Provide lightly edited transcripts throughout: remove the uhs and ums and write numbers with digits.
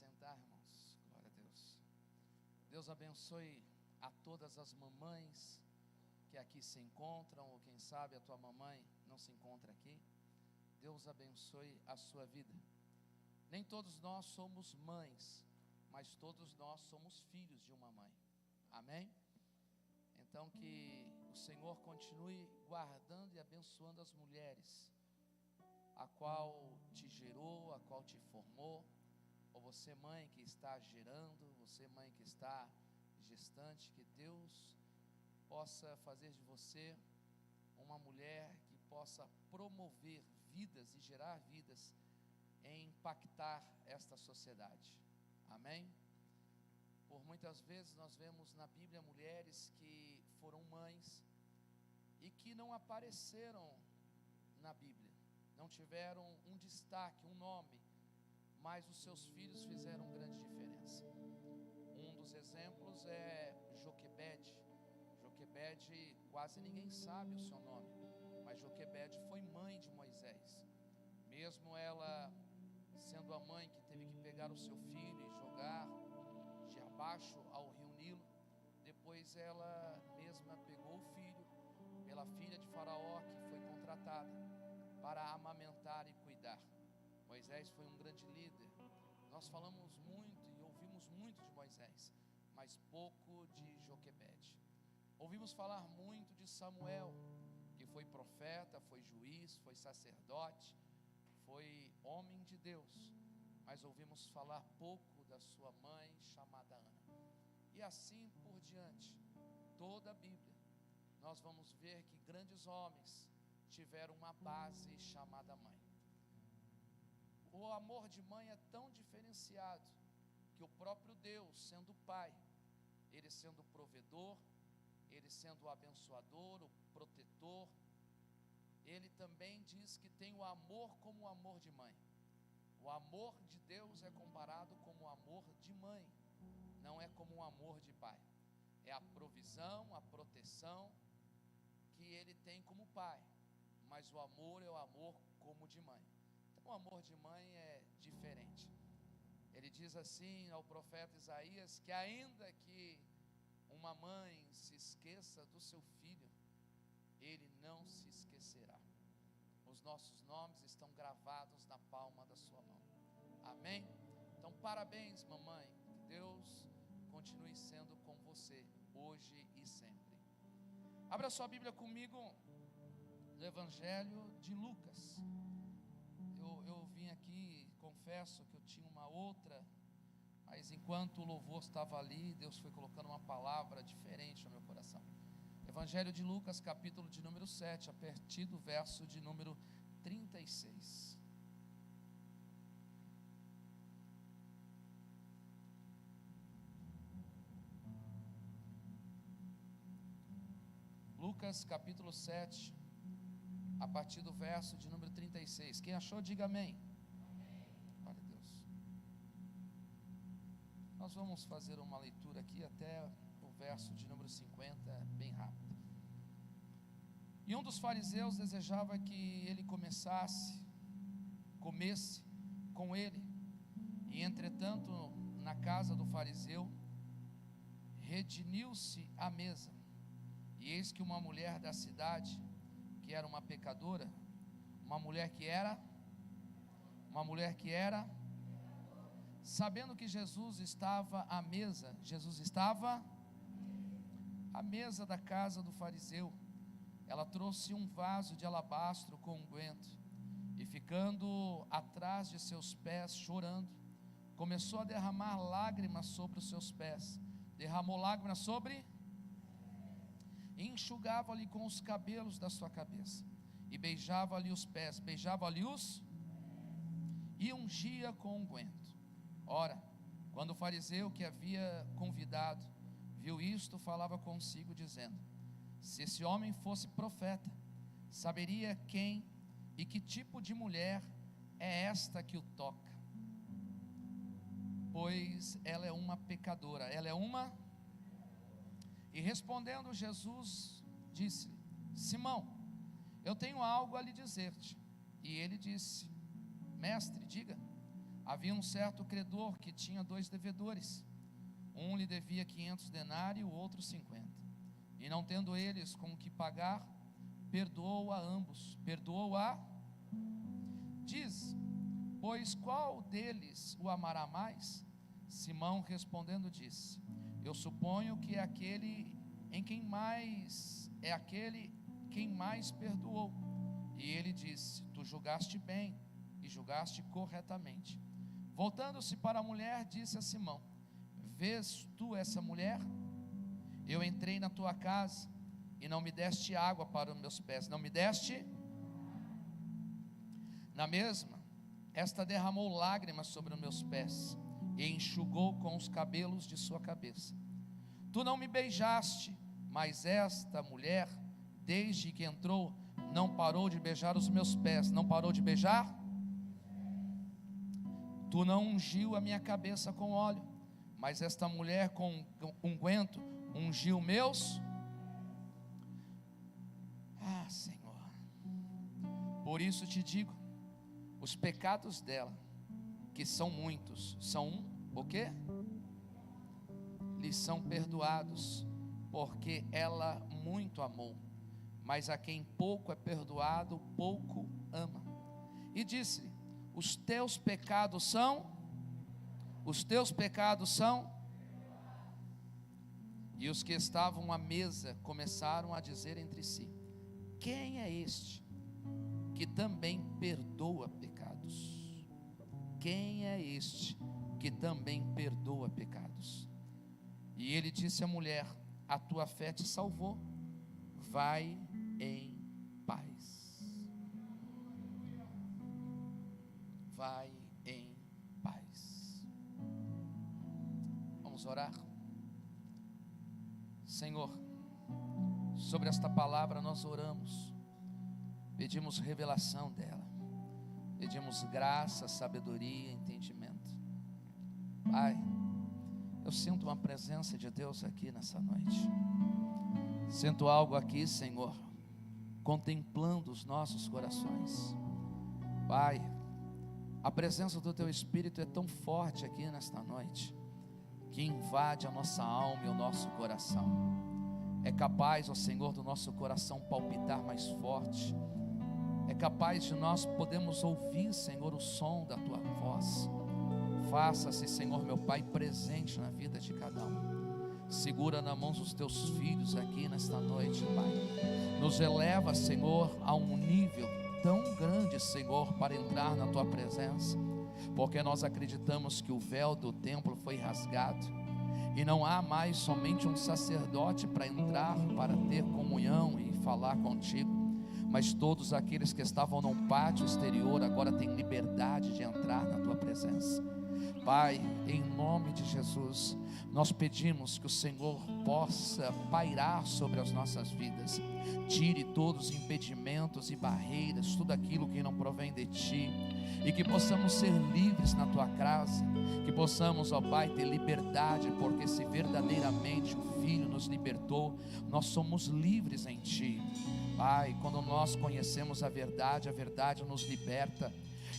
sentar, irmãos. Glória a Deus. Deus abençoe a todas as mamães que aqui se encontram, ou quem sabe a tua mamãe não se encontra aqui. Deus abençoe a sua vida. Nem todos nós somos mães, mas todos nós somos filhos de uma mãe. Amém? Então que o Senhor continue guardando e abençoando as mulheres, a qual te gerou, a qual te formou, ou você mãe que está gerando, você mãe que está gestante, que Deus possa fazer de você uma mulher que possa promover vidas e gerar vidas em impactar esta sociedade. Amém? Por muitas vezes nós vemos na Bíblia mulheres que foram mães e que não apareceram na Bíblia, não tiveram um destaque, um nome, mas os seus filhos fizeram grande diferença. Um dos exemplos é Joquebede. Joquebede, quase ninguém sabe o seu nome, mas Joquebede foi mãe de Moisés. Mesmo ela sendo a mãe que teve que pegar o seu filho e jogar de abaixo ao rio Nilo, depois ela mesma pegou o filho pela filha de Faraó, que foi contratada para amamentar e cuidar. Moisés foi um grande líder. Nós falamos muito e ouvimos muito de Moisés, mas pouco de Joquebede. Ouvimos falar muito de Samuel, que foi profeta, foi juiz, foi sacerdote, foi homem de Deus, mas ouvimos falar pouco da sua mãe, chamada Ana. E assim por diante, toda a Bíblia, nós vamos ver que grandes homens tiveram uma base chamada mãe. O amor de mãe é tão diferenciado, que o próprio Deus, sendo pai, ele sendo provedor, ele sendo o abençoador, o protetor, ele também diz que tem o amor como o amor de mãe. O amor de Deus é comparado como o amor de mãe, não é como o amor de pai. É a provisão, a proteção que ele tem como pai, mas o amor é o amor como de mãe. Então o amor de mãe é diferente. Ele diz assim ao profeta Isaías, que ainda que uma mãe se esqueça do seu filho, ele não se esquecerá. Os nossos nomes estão gravados na palma da sua mão. Amém? Então parabéns, mamãe, que Deus continue sendo com você, hoje e sempre. Abra sua Bíblia comigo no Evangelho de Lucas. Eu vim aqui, confesso que eu tinha uma outra, mas enquanto o louvor estava ali, Deus foi colocando uma palavra diferente no meu coração. Evangelho de Lucas, capítulo de número 7, a partir do verso de número 36. Lucas, capítulo 7, a partir do verso de número 36. Quem achou, diga amém. Amém. Glória a Deus. Nós vamos fazer uma leitura aqui até o verso de número 50, bem rápido. E um dos fariseus desejava que ele comesse com ele. E entretanto, na casa do fariseu, rediniu-se a mesa. E eis que uma mulher da cidade, que era uma pecadora, uma mulher que era, sabendo que Jesus estava à mesa à mesa da casa do fariseu, ela trouxe um vaso de alabastro com unguento, e ficando atrás de seus pés, chorando, começou a derramar lágrimas sobre os seus pés, derramou lágrimas sobre, e enxugava-lhe com os cabelos da sua cabeça, e beijava-lhe os pés, e ungia com unguento. Ora, quando o fariseu que havia convidado viu isto, falava consigo, dizendo: se esse homem fosse profeta, saberia quem e que tipo de mulher é esta que o toca, pois ela é uma pecadora. E respondendo Jesus, disse-lhe: Simão, eu tenho algo a lhe dizer-te. E ele disse: mestre, diga. Havia um certo credor que tinha 2 devedores. Um lhe devia 500 denários, o outro 50. E não tendo eles com o que pagar, perdoou a ambos. Diz, pois qual deles o amará mais? Simão respondendo disse, eu suponho que é aquele quem mais perdoou. E ele disse, tu julgaste bem e julgaste corretamente. Voltando-se para a mulher, disse a Simão, vês tu essa mulher? Eu entrei na tua casa e não me deste água para os meus pés. Não me deste? Na mesma, esta derramou lágrimas sobre os meus pés e enxugou com os cabelos de sua cabeça. Tu não me beijaste, mas esta mulher, desde que entrou, não parou de beijar os meus pés. Não parou de beijar? Tu não ungiu a minha cabeça com óleo, mas esta mulher com unguento ungiu meus. Senhor, por isso te digo, os pecados dela, que são muitos, são o quê? Lhes são perdoados, porque ela muito amou. Mas a quem pouco é perdoado, pouco ama. E disse-lhe, os teus pecados são. E os que estavam à mesa começaram a dizer entre si, quem é este que também perdoa pecados? Quem é este que também perdoa pecados? E ele disse à mulher, a tua fé te salvou, vai em paz. Vai em paz. Vamos orar. Senhor, sobre esta palavra nós oramos, pedimos revelação dela, pedimos graça, sabedoria, entendimento. Pai, eu sinto uma presença de Deus aqui nessa noite. Sinto algo aqui, Senhor, contemplando os nossos corações. Pai, a presença do Teu Espírito é tão forte aqui nesta noite, que invade a nossa alma e o nosso coração. É capaz, ó Senhor, do nosso coração palpitar mais forte. É capaz de nós podermos ouvir, Senhor, o som da Tua voz. Faça-se, Senhor, meu Pai, presente na vida de cada um. Segura na mão os Teus filhos aqui nesta noite, Pai. Nos eleva, Senhor, a um nível tão grande, Senhor, para entrar na Tua presença. Porque nós acreditamos que o véu do templo foi rasgado e não há mais somente um sacerdote para entrar, para ter comunhão e falar contigo, mas todos aqueles que estavam no pátio exterior agora têm liberdade de entrar na tua presença. Pai, em nome de Jesus, nós pedimos que o Senhor possa pairar sobre as nossas vidas, tire todos os impedimentos e barreiras, tudo aquilo que não provém de Ti, e que possamos ser livres na Tua casa, que possamos, ó Pai, ter liberdade, porque se verdadeiramente o Filho nos libertou, nós somos livres em Ti. Pai, quando nós conhecemos a verdade nos liberta.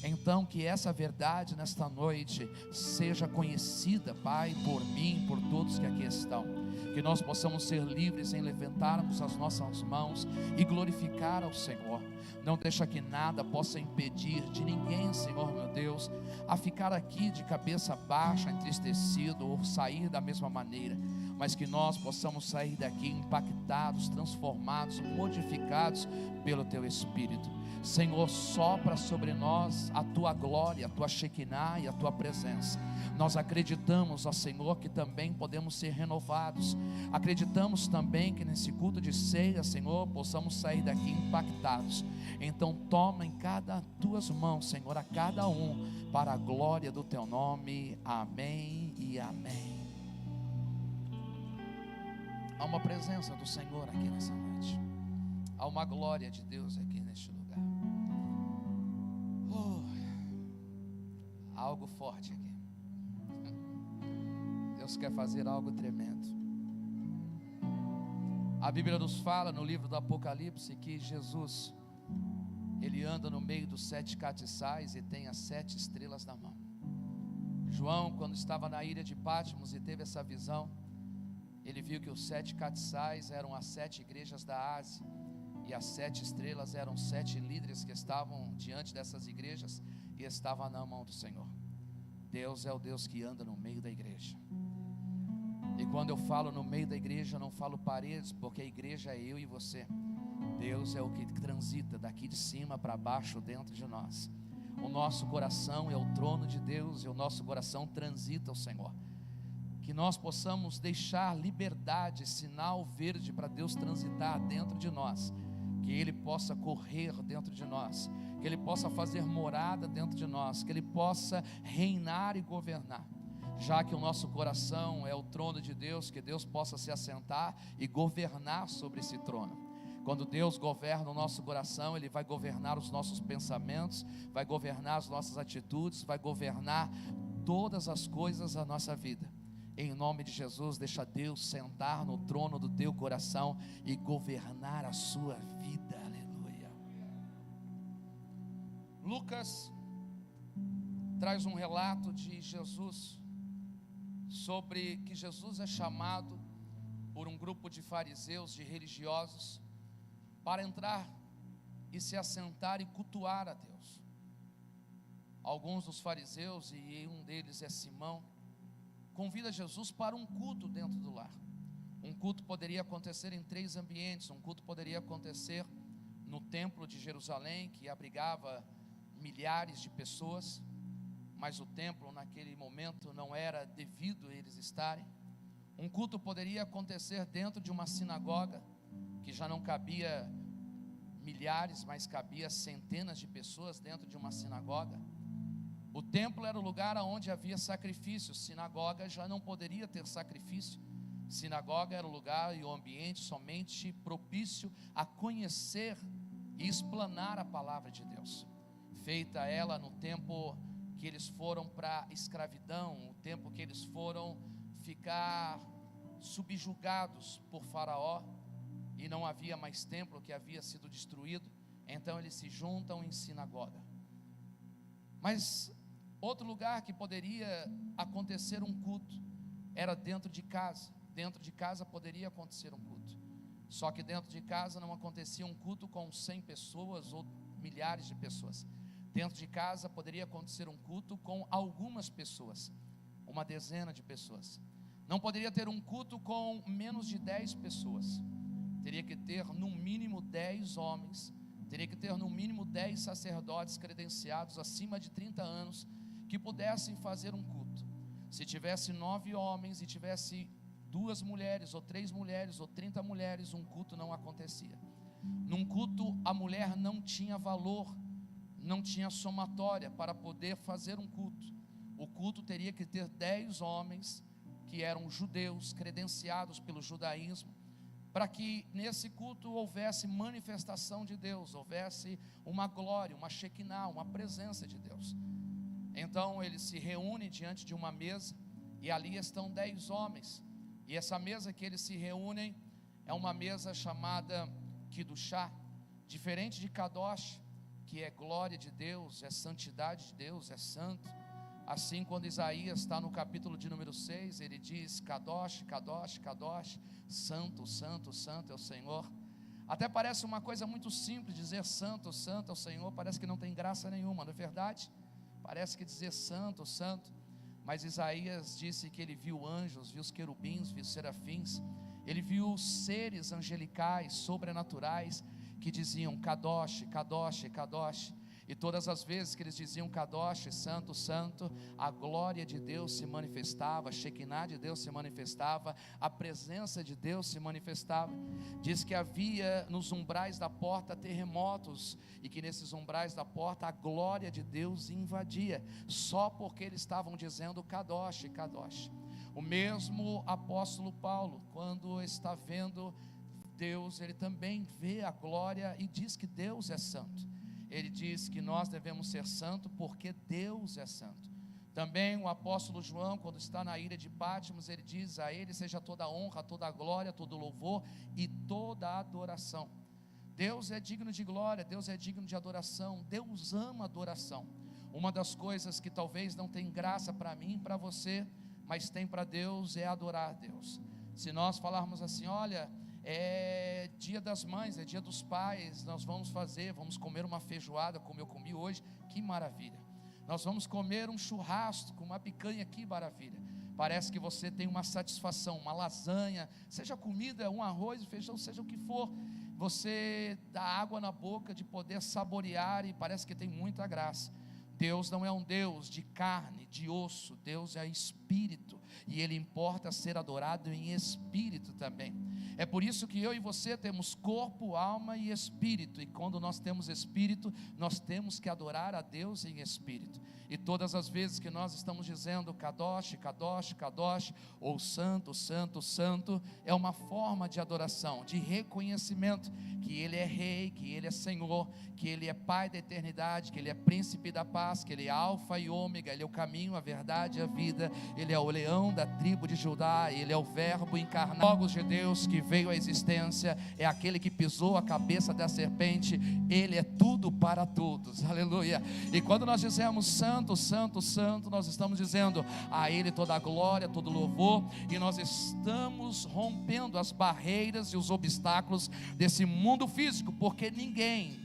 Então que essa verdade nesta noite seja conhecida, Pai, por mim, por todos que aqui estão. Que nós possamos ser livres em levantarmos as nossas mãos e glorificar ao Senhor. Não deixa que nada possa impedir de ninguém, Senhor meu Deus, a ficar aqui de cabeça baixa, entristecido ou sair da mesma maneira. Mas que nós possamos sair daqui impactados, transformados, modificados pelo Teu Espírito. Senhor, sopra sobre nós a Tua glória, a Tua Shekinah e a Tua presença. Nós acreditamos, ó Senhor, que também podemos ser renovados. Acreditamos também que nesse culto de ceia, Senhor, possamos sair daqui impactados. Então toma em cada Tuas mãos, Senhor, a cada um, para a glória do Teu nome. Amém e amém. Há uma presença do Senhor aqui nessa noite. Há uma glória de Deus aqui neste lugar. Algo forte aqui. Deus quer fazer algo tremendo. A Bíblia nos fala no livro do Apocalipse que Jesus, Ele anda no meio dos 7 castiçais e tem as 7 estrelas na mão. João, quando estava na ilha de Patmos e teve essa visão, ele viu que os 7 castiçais eram as 7 igrejas da Ásia, e as 7 estrelas eram 7 líderes que estavam diante dessas igrejas, e estava na mão do Senhor. Deus é o Deus que anda no meio da igreja. E quando eu falo no meio da igreja, eu não falo paredes, porque a igreja é eu e você. Deus é o que transita daqui de cima para baixo dentro de nós. O nosso coração é o trono de Deus, e o nosso coração transita o Senhor. Que nós possamos deixar liberdade, sinal verde para Deus transitar dentro de nós, que Ele possa correr dentro de nós, que Ele possa fazer morada dentro de nós, que Ele possa reinar e governar. Já que o nosso coração é o trono de Deus, que Deus possa se assentar e governar sobre esse trono. Quando Deus governa o nosso coração, Ele vai governar os nossos pensamentos, vai governar as nossas atitudes, vai governar todas as coisas da nossa vida. Em nome de Jesus, deixa Deus sentar no trono do teu coração e governar a sua vida. Aleluia. Lucas traz um relato de Jesus, sobre que Jesus é chamado por um grupo de fariseus, de religiosos, para entrar e se assentar e cultuar a Deus. Alguns dos fariseus, e um deles é Simão, convida Jesus para um culto dentro do lar. Um culto poderia acontecer em 3 ambientes. Um culto poderia acontecer no templo de Jerusalém, que abrigava milhares de pessoas, mas o templo naquele momento não era devido a eles estarem. Um culto poderia acontecer dentro de uma sinagoga, que já não cabia milhares, mas cabia centenas de pessoas dentro de uma sinagoga. O templo era o lugar onde havia sacrifício. Sinagoga já não poderia ter sacrifício. Sinagoga era o lugar e o ambiente somente propício a conhecer e explanar a palavra de Deus. Feita ela no tempo que eles foram para a escravidão, o tempo que eles foram ficar subjugados por Faraó, e não havia mais templo, que havia sido destruído. Então eles se juntam em sinagoga. Mas outro lugar que poderia acontecer um culto era dentro de casa. Dentro de casa poderia acontecer um culto. Só que dentro de casa não acontecia um culto com 100 pessoas ou milhares de pessoas. Dentro de casa poderia acontecer um culto com algumas pessoas, uma dezena de pessoas. Não poderia ter um culto com menos de 10 pessoas. Teria que ter no mínimo 10 homens, teria que ter no mínimo 10 sacerdotes credenciados acima de 30 anos, que pudessem fazer um culto. Se tivesse 9 homens e tivesse 2 mulheres, ou 3 mulheres, ou 30 mulheres, um culto não acontecia. Num culto a mulher não tinha valor, não tinha somatória para poder fazer um culto. O culto teria que ter 10 homens, que eram judeus, credenciados pelo judaísmo, para que nesse culto houvesse manifestação de Deus, houvesse uma glória, uma Shekinah, uma presença de Deus. Então eles se reúnem diante de uma mesa, e ali estão 10 homens, e essa mesa que eles se reúnem é uma mesa chamada Kiddushá, diferente de Kadosh, que é glória de Deus, é santidade de Deus, é santo. Assim, quando Isaías está no capítulo de número 6, ele diz: Kadosh, Kadosh, Kadosh, santo, santo, santo é o Senhor. Até parece uma coisa muito simples dizer santo, santo é o Senhor, parece que não tem graça nenhuma, não é verdade? Parece que dizer santo, santo. Mas Isaías disse que ele viu anjos, viu os querubins, viu os serafins, ele viu seres angelicais, sobrenaturais, que diziam Kadosh, Kadosh, Kadosh. E todas as vezes que eles diziam Kadosh, santo, santo, a glória de Deus se manifestava, a Shekinah de Deus se manifestava, a presença de Deus se manifestava. Diz que havia nos umbrais da porta terremotos, e que nesses umbrais da porta a glória de Deus invadia, só porque eles estavam dizendo Kadosh, Kadosh. O mesmo apóstolo Paulo, quando está vendo Deus, ele também vê a glória e diz que Deus é santo. Ele diz que nós devemos ser santos porque Deus é santo. Também o apóstolo João, quando está na ilha de Patmos, ele diz: a ele seja toda a honra, toda a glória, todo o louvor e toda a adoração. Deus é digno de glória, Deus é digno de adoração, Deus ama adoração. Uma das coisas que talvez não tem graça para mim e para você, mas tem para Deus, é adorar a Deus. Se nós falarmos assim, olha, é dia das mães, é dia dos pais, nós vamos comer uma feijoada como eu comi hoje, que maravilha. Nós vamos comer um churrasco, uma picanha, que maravilha. Parece que você tem uma satisfação, uma lasanha, seja comida, um arroz, feijão, seja o que for, você dá água na boca de poder saborear e parece que tem muita graça. Deus não é um Deus de carne, de osso, Deus é espírito, e Ele importa ser adorado em espírito também. É por isso que eu e você temos corpo, alma e espírito, e quando nós temos espírito, nós temos que adorar a Deus em espírito. E todas as vezes que nós estamos dizendo Kadosh, Kadosh, Kadosh, ou Santo, Santo, Santo, é uma forma de adoração, de reconhecimento que Ele é Rei, que Ele é Senhor, que Ele é Pai da eternidade, que Ele é Príncipe da paz, que Ele é Alfa e Ômega, Ele é o caminho, a verdade e a vida, Ele é o leão da tribo de Judá, Ele é o verbo encarnado, Logos de Deus que veio à existência, é aquele que pisou a cabeça da serpente, Ele é tudo para todos, aleluia. E quando nós dizemos Santo, Santo, Santo, nós estamos dizendo a Ele toda a glória, todo o louvor, e nós estamos rompendo as barreiras e os obstáculos desse mundo físico, porque ninguém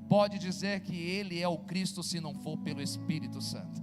pode dizer que Ele é o Cristo se não for pelo Espírito Santo.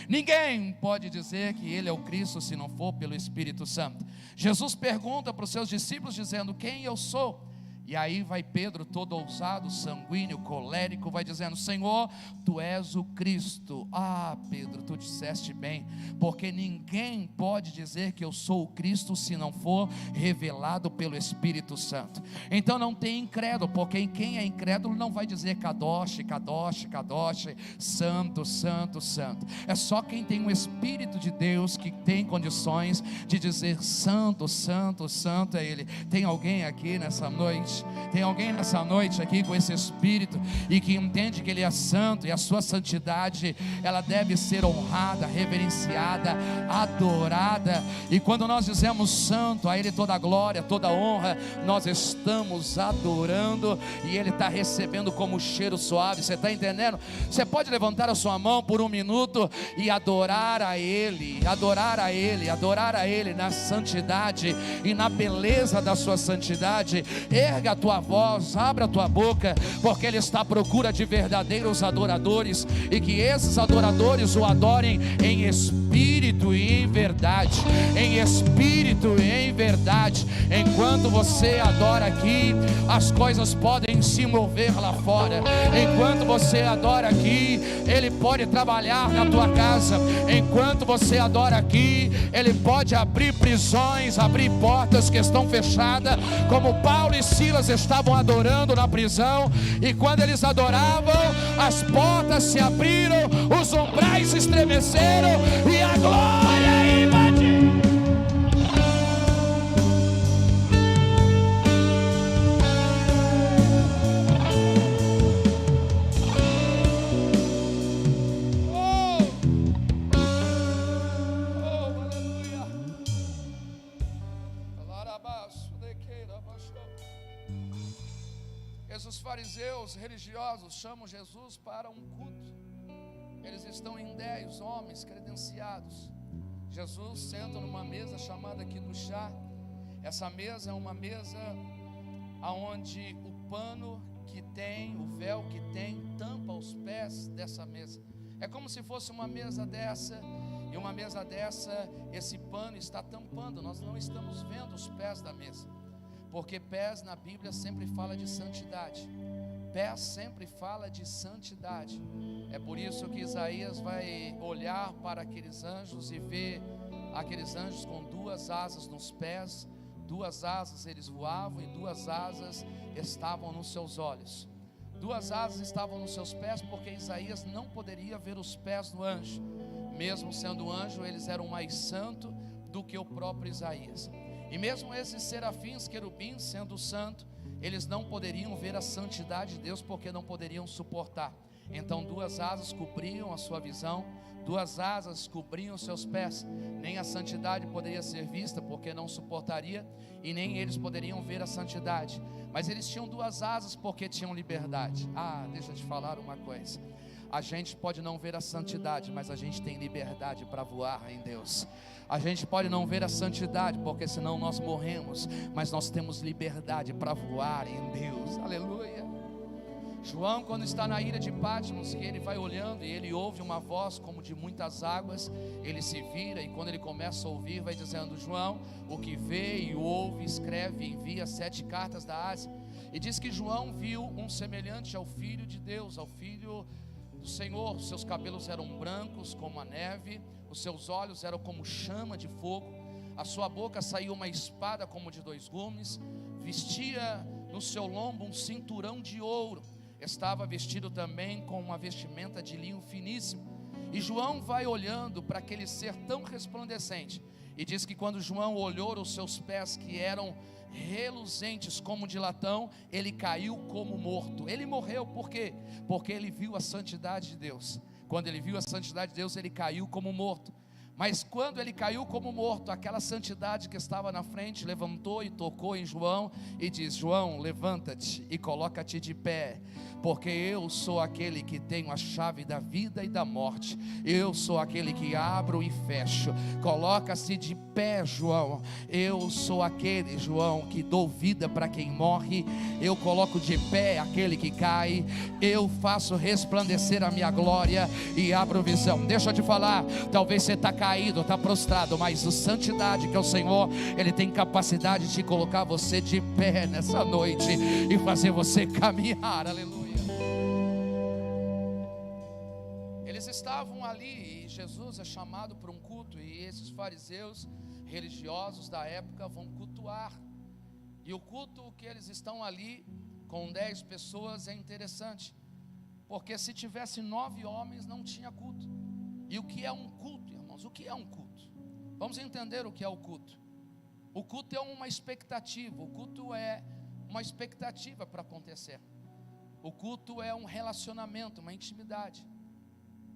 Ninguém pode dizer que Ele é o Cristo se não for pelo Espírito Santo. Jesus pergunta para os seus discípulos dizendo, quem eu sou? E aí vai Pedro, todo ousado, sanguíneo, colérico, vai dizendo, Senhor, Tu és o Cristo. Ah, Pedro, tu disseste bem, porque ninguém pode dizer que eu sou o Cristo se não for revelado pelo Espírito Santo. Então não tem incrédulo, porque quem é incrédulo não vai dizer Kadosh, Kadosh, Kadosh, Santo, Santo, Santo. É só quem tem o Espírito de Deus que tem condições de dizer Santo, Santo, Santo é Ele. Tem alguém aqui nessa noite? Tem alguém nessa noite aqui com esse Espírito e que entende que Ele é santo e a sua santidade ela deve ser honrada, reverenciada, adorada. E quando nós dizemos santo, a Ele toda a glória, toda a honra, nós estamos adorando e Ele está recebendo como cheiro suave. Você está entendendo? Você pode levantar a sua mão por um minuto e adorar a Ele, adorar a Ele, adorar a Ele na santidade e na beleza da sua santidade. Erga a tua voz, abra a tua boca, porque Ele está à procura de verdadeiros adoradores, e que esses adoradores o adorem em espírito e em verdade, em espírito e em verdade. Enquanto você adora aqui, as coisas podem se mover lá fora. Enquanto você adora aqui, Ele pode trabalhar na tua casa. Enquanto você adora aqui, Ele pode abrir prisões, abrir portas que estão fechadas, como Paulo e Silas estavam adorando na prisão, e quando eles adoravam, as portas se abriram, os umbrais se estremeceram e a glória invadiu. Os fariseus religiosos chamam Jesus para um culto. Eles estão em 10 homens credenciados. Jesus senta numa mesa chamada aqui do chá. Essa mesa é uma mesa onde o pano que tem, o véu que tem, tampa os pés dessa mesa. É como se fosse uma mesa dessa, e uma mesa dessa, esse pano está tampando. Nós não estamos vendo os pés da mesa, porque pés na Bíblia sempre fala de santidade. Pés sempre fala de santidade. É por isso que Isaías vai olhar para aqueles anjos e ver aqueles anjos com 2 asas nos pés. 2 asas eles voavam e 2 asas estavam nos seus olhos. 2 asas estavam nos seus pés, porque Isaías não poderia ver os pés do anjo. Mesmo sendo anjo, eles eram mais santos do que o próprio Isaías. E mesmo esses serafins, querubins, sendo santo, eles não poderiam ver a santidade de Deus, porque não poderiam suportar. Então 2 asas cobriam a sua visão, 2 asas cobriam os seus pés. Nem a santidade poderia ser vista, porque não suportaria, e nem eles poderiam ver a santidade. Mas eles tinham 2 asas porque tinham liberdade. Deixa eu te falar uma coisa. A gente pode não ver a santidade, mas a gente tem liberdade para voar em Deus. A gente pode não ver a santidade, porque senão nós morremos, mas nós temos liberdade para voar em Deus. Aleluia. João, quando está na ilha de Patmos, e ele vai olhando e ele ouve uma voz como de muitas águas, ele se vira, e quando ele começa a ouvir, vai dizendo: João, o que vê e ouve, escreve e envia 7 cartas da Ásia. E diz que João viu um semelhante ao Filho de Deus, ao Filho do Senhor. Os seus cabelos eram brancos como a neve, os seus olhos eram como chama de fogo, a sua boca saiu uma espada como de 2 gumes, vestia no seu lombo um cinturão de ouro, estava vestido também com uma vestimenta de linho finíssimo. E João vai olhando para aquele ser tão resplandecente, e diz que quando João olhou os seus pés, que eram reluzentes como de latão, ele caiu como morto. Ele morreu por quê? Porque ele viu a santidade de Deus. Quando ele viu a santidade de Deus, ele caiu como morto. Mas quando ele caiu como morto, aquela santidade que estava na frente levantou e tocou em João e diz: João, levanta-te e coloca-te de pé, porque eu sou aquele que tenho a chave da vida e da morte. Eu sou aquele que abro e fecho. Coloca-se de pé, João. Eu sou aquele, João, que dou vida para quem morre. Eu coloco de pé aquele que cai. Eu faço resplandecer a minha glória e abro visão. Deixa eu te falar, talvez você está caído, está prostrado, mas a santidade que é o Senhor, Ele tem capacidade de colocar você de pé nessa noite e fazer você caminhar. Aleluia. Eles estavam ali e Jesus é chamado para um culto, e esses fariseus religiosos da época vão cultuar. E o culto que eles estão ali com 10 pessoas é interessante, porque se tivesse 9 homens não tinha culto. E o que é um culto, irmãos? O que é um culto? Vamos entender o que é o culto. O culto é uma expectativa. O culto é uma expectativa para acontecer. O culto é um relacionamento, uma intimidade.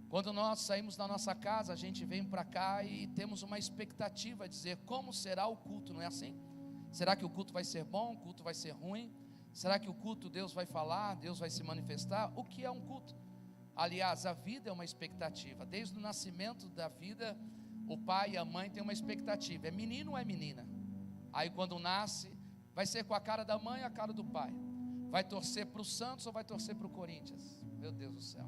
Quando nós saímos da nossa casa, a gente vem para cá e temos uma expectativa de dizer como será o culto, não é assim? Será que o culto vai ser bom? O culto vai ser ruim? Será que o culto Deus vai falar? Deus vai se manifestar? O que é um culto? Aliás, a vida é uma expectativa. Desde o nascimento da vida, o pai e a mãe têm uma expectativa: é menino ou é menina? Aí quando nasce, vai ser com a cara da mãe e a cara do pai. Vai torcer para o Santos ou vai torcer para o Corinthians? Meu Deus do céu.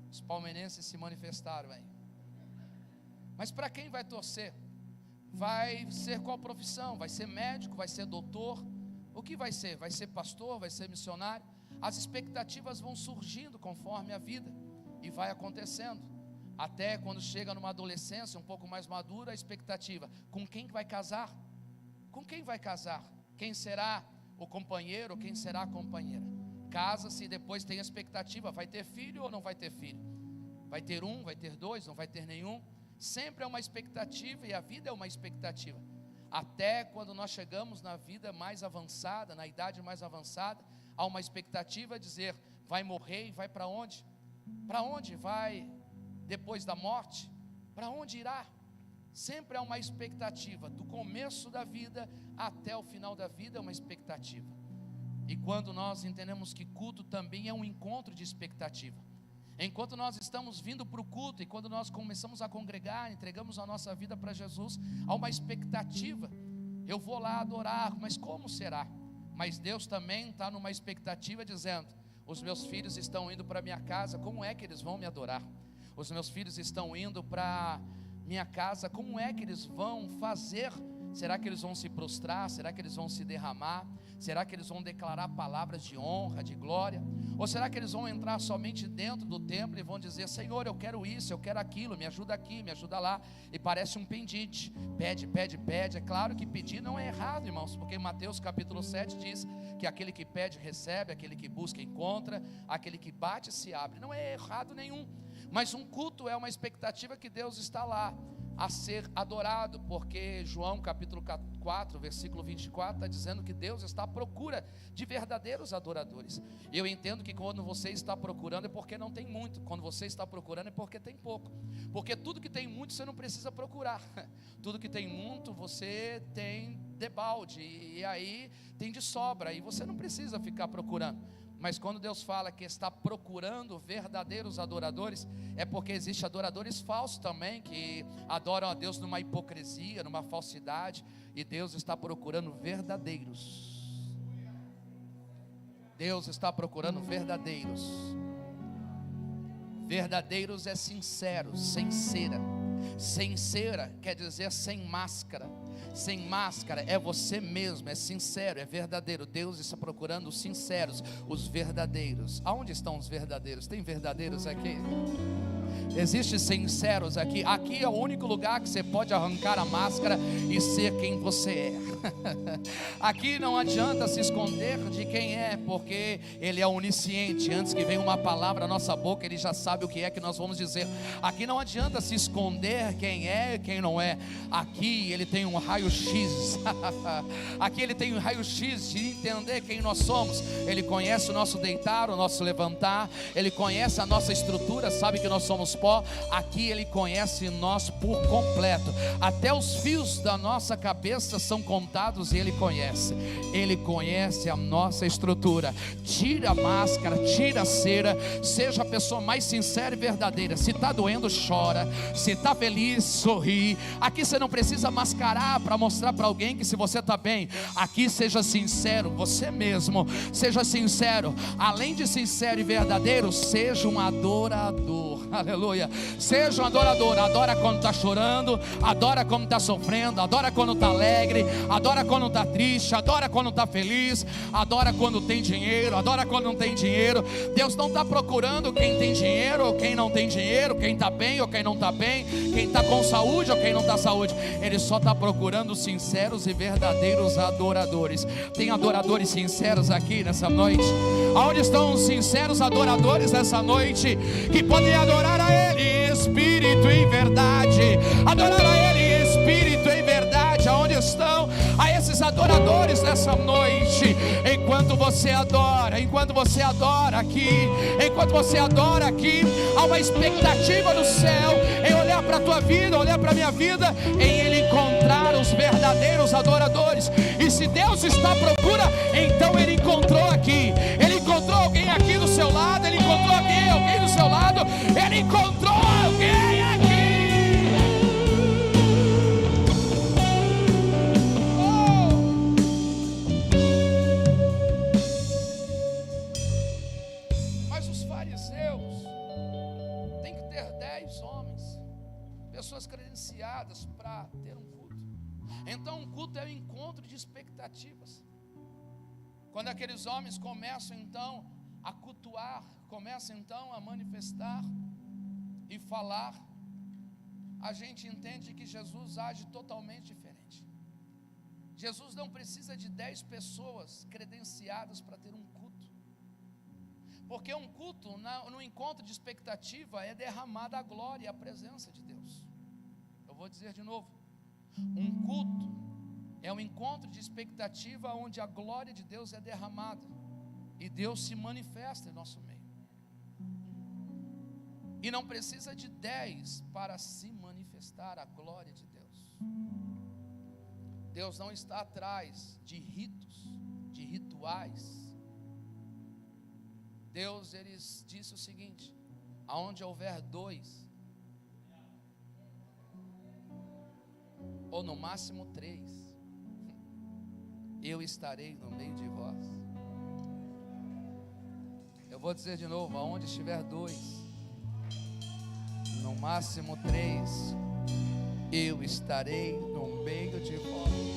Os palmeirenses se manifestaram aí. Mas para quem vai torcer? Vai ser qual profissão? Vai ser médico? Vai ser doutor? O que vai ser? Vai ser pastor? Vai ser missionário? As expectativas vão surgindo conforme a vida, e vai acontecendo, até quando chega numa adolescência um pouco mais madura, a expectativa: com quem vai casar? Com quem vai casar? Quem será o companheiro? Quem será a companheira? Casa-se e depois tem a expectativa: vai ter filho ou não vai ter filho? Vai ter um, vai ter 2, não vai ter nenhum? Sempre é uma expectativa, e a vida é uma expectativa, até quando nós chegamos na vida mais avançada, na idade mais avançada, há uma expectativa de dizer: vai morrer e vai para onde? Para onde vai depois da morte? Para onde irá? Sempre há uma expectativa, do começo da vida até o final da vida é uma expectativa. E quando nós entendemos que culto também é um encontro de expectativa, enquanto nós estamos vindo para o culto, e quando nós começamos a congregar, entregamos a nossa vida para Jesus, há uma expectativa: eu vou lá adorar, mas como será? Mas Deus também está numa expectativa dizendo: os meus filhos estão indo para minha casa, como é que eles vão me adorar? Os meus filhos estão indo para minha casa, como é que eles vão fazer? Será que eles vão se prostrar? Será que eles vão se derramar? Será que eles vão declarar palavras de honra, de glória? Ou será que eles vão entrar somente dentro do templo e vão dizer: Senhor, eu quero isso, eu quero aquilo, me ajuda aqui, me ajuda lá? E parece um pendite: pede, pede, pede. É claro que pedir não é errado, irmãos, porque Mateus capítulo 7 diz que aquele que pede recebe, aquele que busca encontra, aquele que bate se abre. Não é errado nenhum, mas um culto é uma expectativa que Deus está lá a ser adorado, porque João capítulo 4, versículo 24, está dizendo que Deus está à procura de verdadeiros adoradores. Eu entendo que quando você está procurando é porque não tem muito, quando você está procurando é porque tem pouco, porque tudo que tem muito você não precisa procurar, tudo que tem muito você tem debalde, e aí tem de sobra, e você não precisa ficar procurando. Mas quando Deus fala que está procurando verdadeiros adoradores, é porque existem adoradores falsos também, que adoram a Deus numa hipocrisia, numa falsidade, e Deus está procurando verdadeiros. Deus está procurando verdadeiros. Verdadeiros é sinceros, sem cera. Sem cera quer dizer sem máscara. Sem máscara é você mesmo, é sincero, é verdadeiro. Deus está procurando os sinceros, os verdadeiros. Aonde estão os verdadeiros? Tem verdadeiros aqui? Existem sinceros aqui. Aqui é o único lugar que você pode arrancar a máscara e ser quem você é. Aqui não adianta se esconder de quem é, porque Ele é onisciente. Antes que venha uma palavra à nossa boca, Ele já sabe o que é que nós vamos dizer. Aqui não adianta se esconder quem é e quem não é. Aqui Ele tem um raio-x. Aqui Ele tem um raio-x de entender quem nós somos. Ele conhece o nosso deitar, o nosso levantar. Ele conhece a nossa estrutura, sabe que nós somos pó. Aqui Ele conhece nós por completo. Até os fios da nossa cabeça são contados e Ele conhece. Ele conhece a nossa estrutura. Tira a máscara, tira a cera. Seja a pessoa mais sincera e verdadeira. Se está doendo, chora. Se está feliz, sorri. Aqui você não precisa mascarar para mostrar para alguém que se você está bem. Aqui seja sincero, você mesmo. Seja sincero. Além de sincero e verdadeiro, seja um adorador. Aleluia. Seja um adorador. Adora quando está chorando, adora quando está sofrendo, adora quando está alegre, adora quando está triste, adora quando está feliz, adora quando tem dinheiro, adora quando não tem dinheiro. Deus não está procurando quem tem dinheiro ou quem não tem dinheiro, quem está bem ou quem não está bem, quem está com saúde ou quem não está saúde. Ele só está procurando sinceros e verdadeiros adoradores. Tem adoradores sinceros aqui nessa noite? Aonde estão os sinceros adoradores nessa noite, que podem adorar a Ele em espírito e em verdade? Adorar a Ele em espírito e em verdade. Aonde estão a esses adoradores nessa noite? Enquanto você adora aqui, há uma expectativa no céu em olhar para a tua vida, olhar para a minha vida, em Ele encontrar os verdadeiros adoradores. E se Deus está à procura, então Ele encontrou aqui. Ele encontrou alguém aqui do seu lado. Ele encontrou alguém do seu lado. Ele encontrou alguém aqui. Pessoas credenciadas para ter um culto. Então um culto é o encontro de expectativas. Quando aqueles homens começam então a cultuar, começam então a manifestar e falar, a gente entende que Jesus age totalmente diferente. Jesus não precisa de 10 pessoas credenciadas para ter um culto, porque um culto, no encontro de expectativa, é derramada a glória e a presença de Deus. Eu vou dizer de novo: um culto é um encontro de expectativa onde a glória de Deus é derramada e Deus se manifesta em nosso meio. E não precisa de 10 para se manifestar a glória de Deus. Deus não está atrás de ritos, de rituais. Deus, Ele disse o seguinte: aonde houver 2, ou no máximo 3, eu estarei no meio de vós. Eu vou dizer de novo: aonde estiver 2, no máximo 3, eu estarei no meio de vós.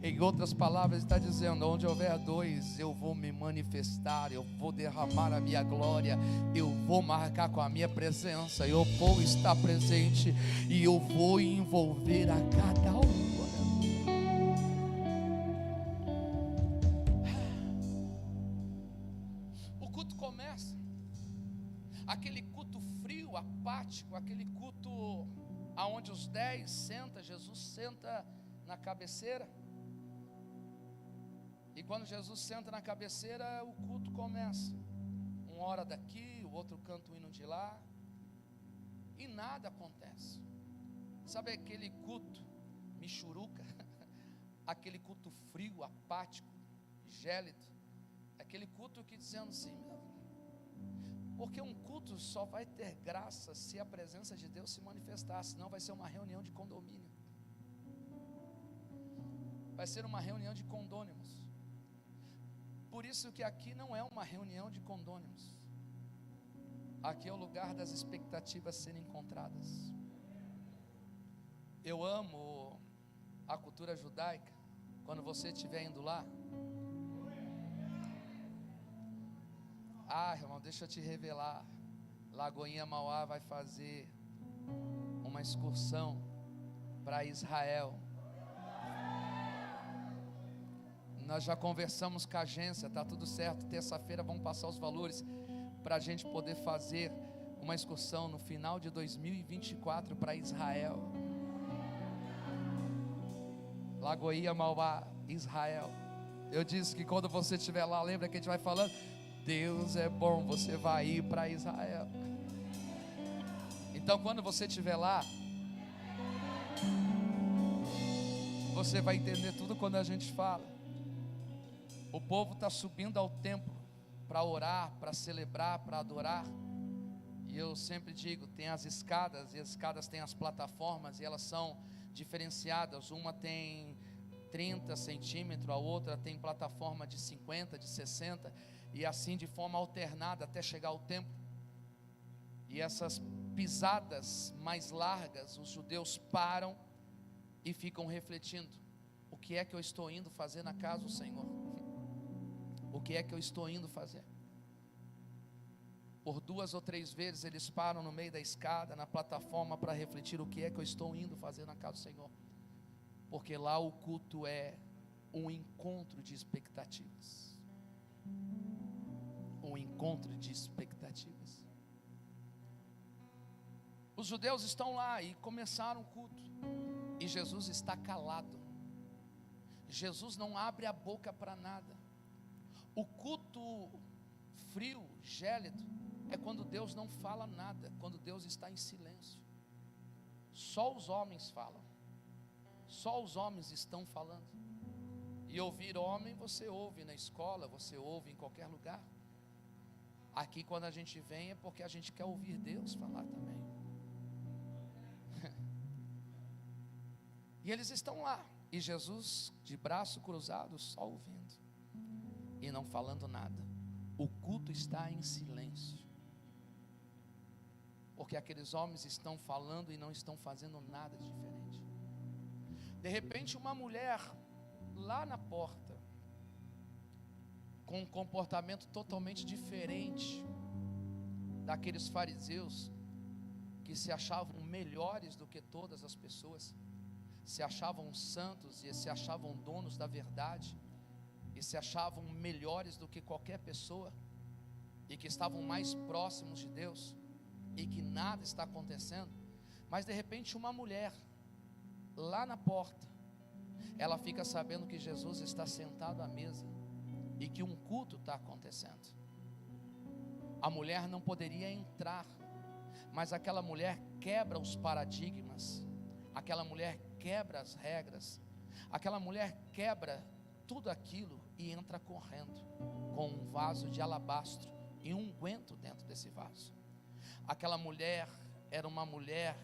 Em outras palavras, está dizendo: onde houver 2, eu vou me manifestar, eu vou derramar a minha glória, eu vou marcar com a minha presença, eu vou estar presente e eu vou envolver a cada um. O culto começa, Aquele culto frio, apático, aquele culto aonde os 10 sentam, Jesus senta na cabeceira. E quando Jesus senta na cabeceira, o culto começa. Um ora daqui, o outro canta o hino de lá, e nada acontece. Sabe aquele culto michuruca? Aquele culto frio, apático, gélido. Aquele culto que dizendo assim, porque um culto só vai ter graça se a presença de Deus se manifestar, senão vai ser uma reunião de condomínio, vai ser uma reunião de condônimos. Por isso que aqui não é uma reunião de condônimos, aqui é o lugar das expectativas serem encontradas. Eu amo a cultura judaica. Quando você estiver indo lá, irmão, deixa eu te revelar, Lagoinha Mauá vai fazer uma excursão para Israel. Nós já conversamos com a agência, está tudo certo. Terça-feira vamos passar os valores para a gente poder fazer uma excursão no final de 2024 para Israel. Lagoinha Mauá, Israel. Eu disse que quando você estiver lá, lembra que a gente vai falando, Deus é bom, você vai ir para Israel. Então quando você estiver lá, você vai entender tudo quando a gente fala. O povo está subindo ao templo para orar, para celebrar, para adorar. E eu sempre digo, tem as escadas, e as escadas têm as plataformas, e elas são diferenciadas. Uma tem 30 centímetros, a outra tem plataforma de 50, de 60, e assim de forma alternada até chegar ao templo. E essas pisadas mais largas, os judeus param e ficam refletindo: o que é que eu estou indo fazer na casa do Senhor? O que é que eu estou indo fazer? Por 2 ou 3 vezes eles param no meio da escada, na plataforma, para refletir: o que é que eu estou indo fazer na casa do Senhor? Porque lá o culto é um encontro de expectativas. Um encontro de expectativas. Os judeus estão lá e começaram o culto, e Jesus está calado. Jesus não abre a boca para nada. O culto frio, gélido, é quando Deus não fala nada, quando Deus está em silêncio. Só os homens falam, só os homens estão falando. E ouvir homem você ouve na escola, você ouve em qualquer lugar. Aqui quando a gente vem é porque a gente quer ouvir Deus falar também. E eles estão lá, e Jesus de braço cruzado, só ouvindo e não falando nada. O culto está em silêncio, porque aqueles homens estão falando e não estão fazendo nada de diferente. De repente uma mulher lá na porta, com um comportamento totalmente diferente daqueles fariseus que se achavam melhores do que todas as pessoas, se achavam santos e se achavam donos da verdade, e se achavam melhores do que qualquer pessoa, e que estavam mais próximos de Deus, e que nada está acontecendo. Mas de repente uma mulher lá na porta, ela fica sabendo que Jesus está sentado à mesa e que um culto está acontecendo. A mulher não poderia entrar, mas aquela mulher quebra os paradigmas, aquela mulher quebra as regras, aquela mulher quebra tudo aquilo e entra correndo com um vaso de alabastro e um unguento dentro desse vaso. Aquela mulher era uma mulher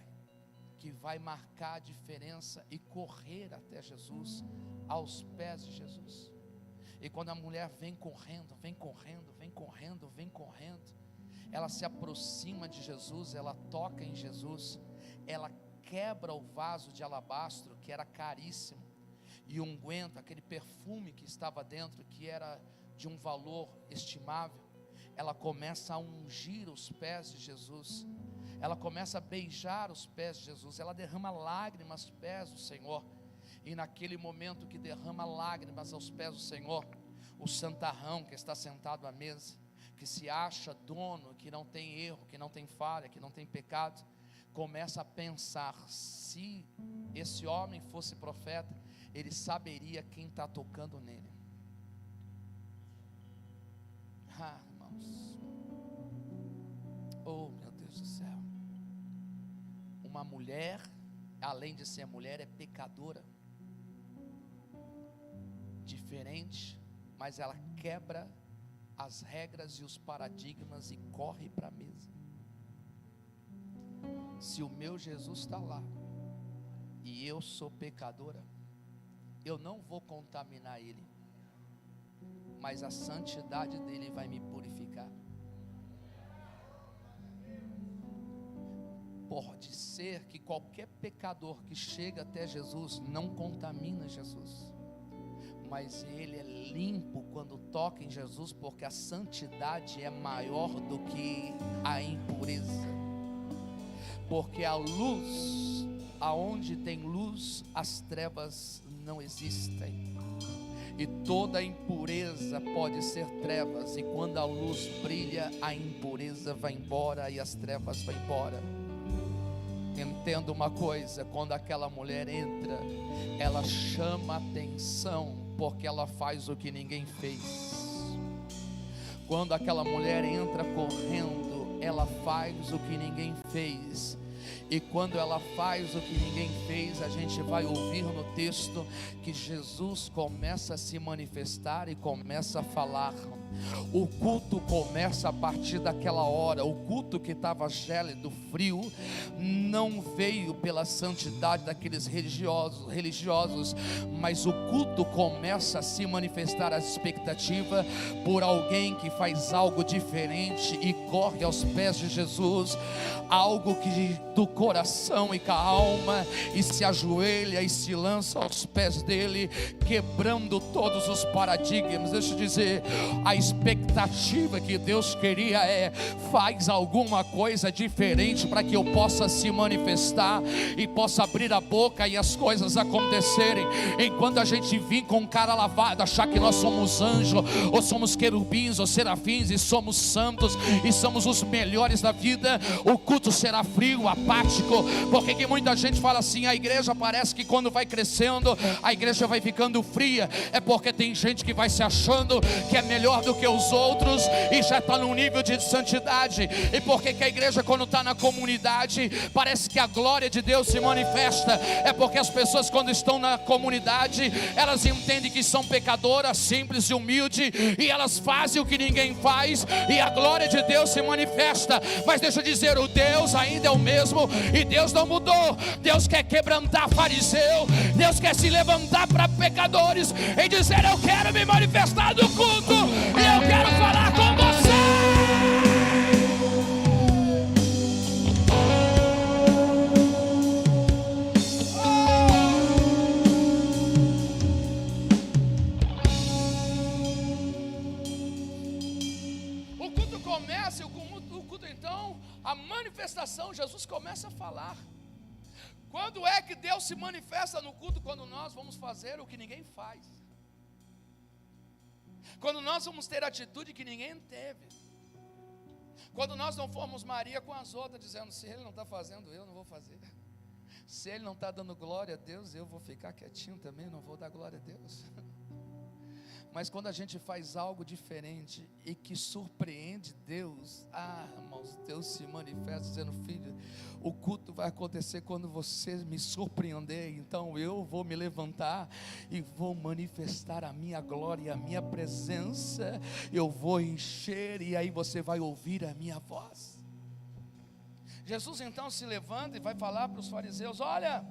que vai marcar a diferença e correr até Jesus, aos pés de Jesus. E quando a mulher vem correndo, vem correndo, vem correndo, vem correndo, ela se aproxima de Jesus, ela toca em Jesus, ela quebra o vaso de alabastro, que era caríssimo, e o unguento, aquele perfume que estava dentro, que era de um valor estimável. Ela começa a ungir os pés de Jesus, ela começa a beijar os pés de Jesus, ela derrama lágrimas aos pés do Senhor. E naquele momento que derrama lágrimas aos pés do Senhor, o santarrão que está sentado à mesa, que que se acha dono, que não tem erro, que não tem falha, que não tem pecado, começa a pensar: se esse homem fosse profeta, ele saberia quem está tocando nele. Irmãos, oh meu Deus do céu, uma mulher, além de ser mulher, é pecadora, diferente, mas ela quebra as regras e os paradigmas e corre para a mesa. Se o meu Jesus está lá e eu sou pecadora, eu não vou contaminar ele, mas a santidade dele vai me purificar. Pode ser que qualquer pecador que chega até Jesus não contamina Jesus, mas ele é limpo quando toca em Jesus, porque a santidade é maior do que a impureza. Porque a luz, aonde tem luz, as trevas não existem. E toda impureza pode ser trevas, e quando a luz brilha, a impureza vai embora e as trevas vão embora. Entenda uma coisa: quando aquela mulher entra, ela chama atenção, porque ela faz o que ninguém fez. Quando aquela mulher entra correndo, ela faz o que ninguém fez. E quando ela faz o que ninguém fez, a gente vai ouvir no texto que Jesus começa a se manifestar e começa a falar. O culto começa a partir daquela hora. O culto que estava gélido, frio, não veio pela santidade daqueles religiosos, mas o culto começa a se manifestar, a expectativa por alguém que faz algo diferente e corre aos pés de Jesus, algo que do coração e com a alma, e se ajoelha e se lança aos pés dele, quebrando todos os paradigmas. Deixa eu dizer, a expectativa que Deus queria faz alguma coisa diferente para que eu possa se manifestar e possa abrir a boca e as coisas acontecerem. Enquanto a gente vir com cara lavada, achar que nós somos anjos, ou somos querubins ou serafins, e somos santos e somos os melhores da vida, o culto será frio, apático. Porque que muita gente fala assim: a igreja parece que quando vai crescendo, a igreja vai ficando fria. É porque tem gente que vai se achando que é melhor do que os outros e já está num nível de santidade. E porque que a igreja, quando está na comunidade, parece que a glória de Deus se manifesta? É porque as pessoas, quando estão na comunidade, elas entendem que são pecadoras, simples e humildes, e elas fazem o que ninguém faz, e a glória de Deus se manifesta. Mas deixa eu dizer, o Deus ainda é o mesmo, e Deus não mudou. Deus quer quebrantar fariseu, Deus quer se levantar para pecadores e dizer: eu quero me manifestar no culto, e eu quero falar com você. O culto começa, o culto então, a manifestação, Jesus começa a falar. Quando é que Deus se manifesta no culto? Quando nós vamos fazer o que ninguém faz, quando nós vamos ter atitude que ninguém teve, quando nós não formos Maria com as outras, dizendo: se ele não está fazendo, eu não vou fazer. Se ele não está dando glória a Deus, eu vou ficar quietinho também, não vou dar glória a Deus. Mas quando a gente faz algo diferente e que surpreende Deus, irmãos, Deus se manifesta dizendo: filho, o culto vai acontecer quando você me surpreender. Então eu vou me levantar e vou manifestar a minha glória, a minha presença. Eu vou encher, e aí você vai ouvir a minha voz. Jesus então se levanta e vai falar para os fariseus: olha,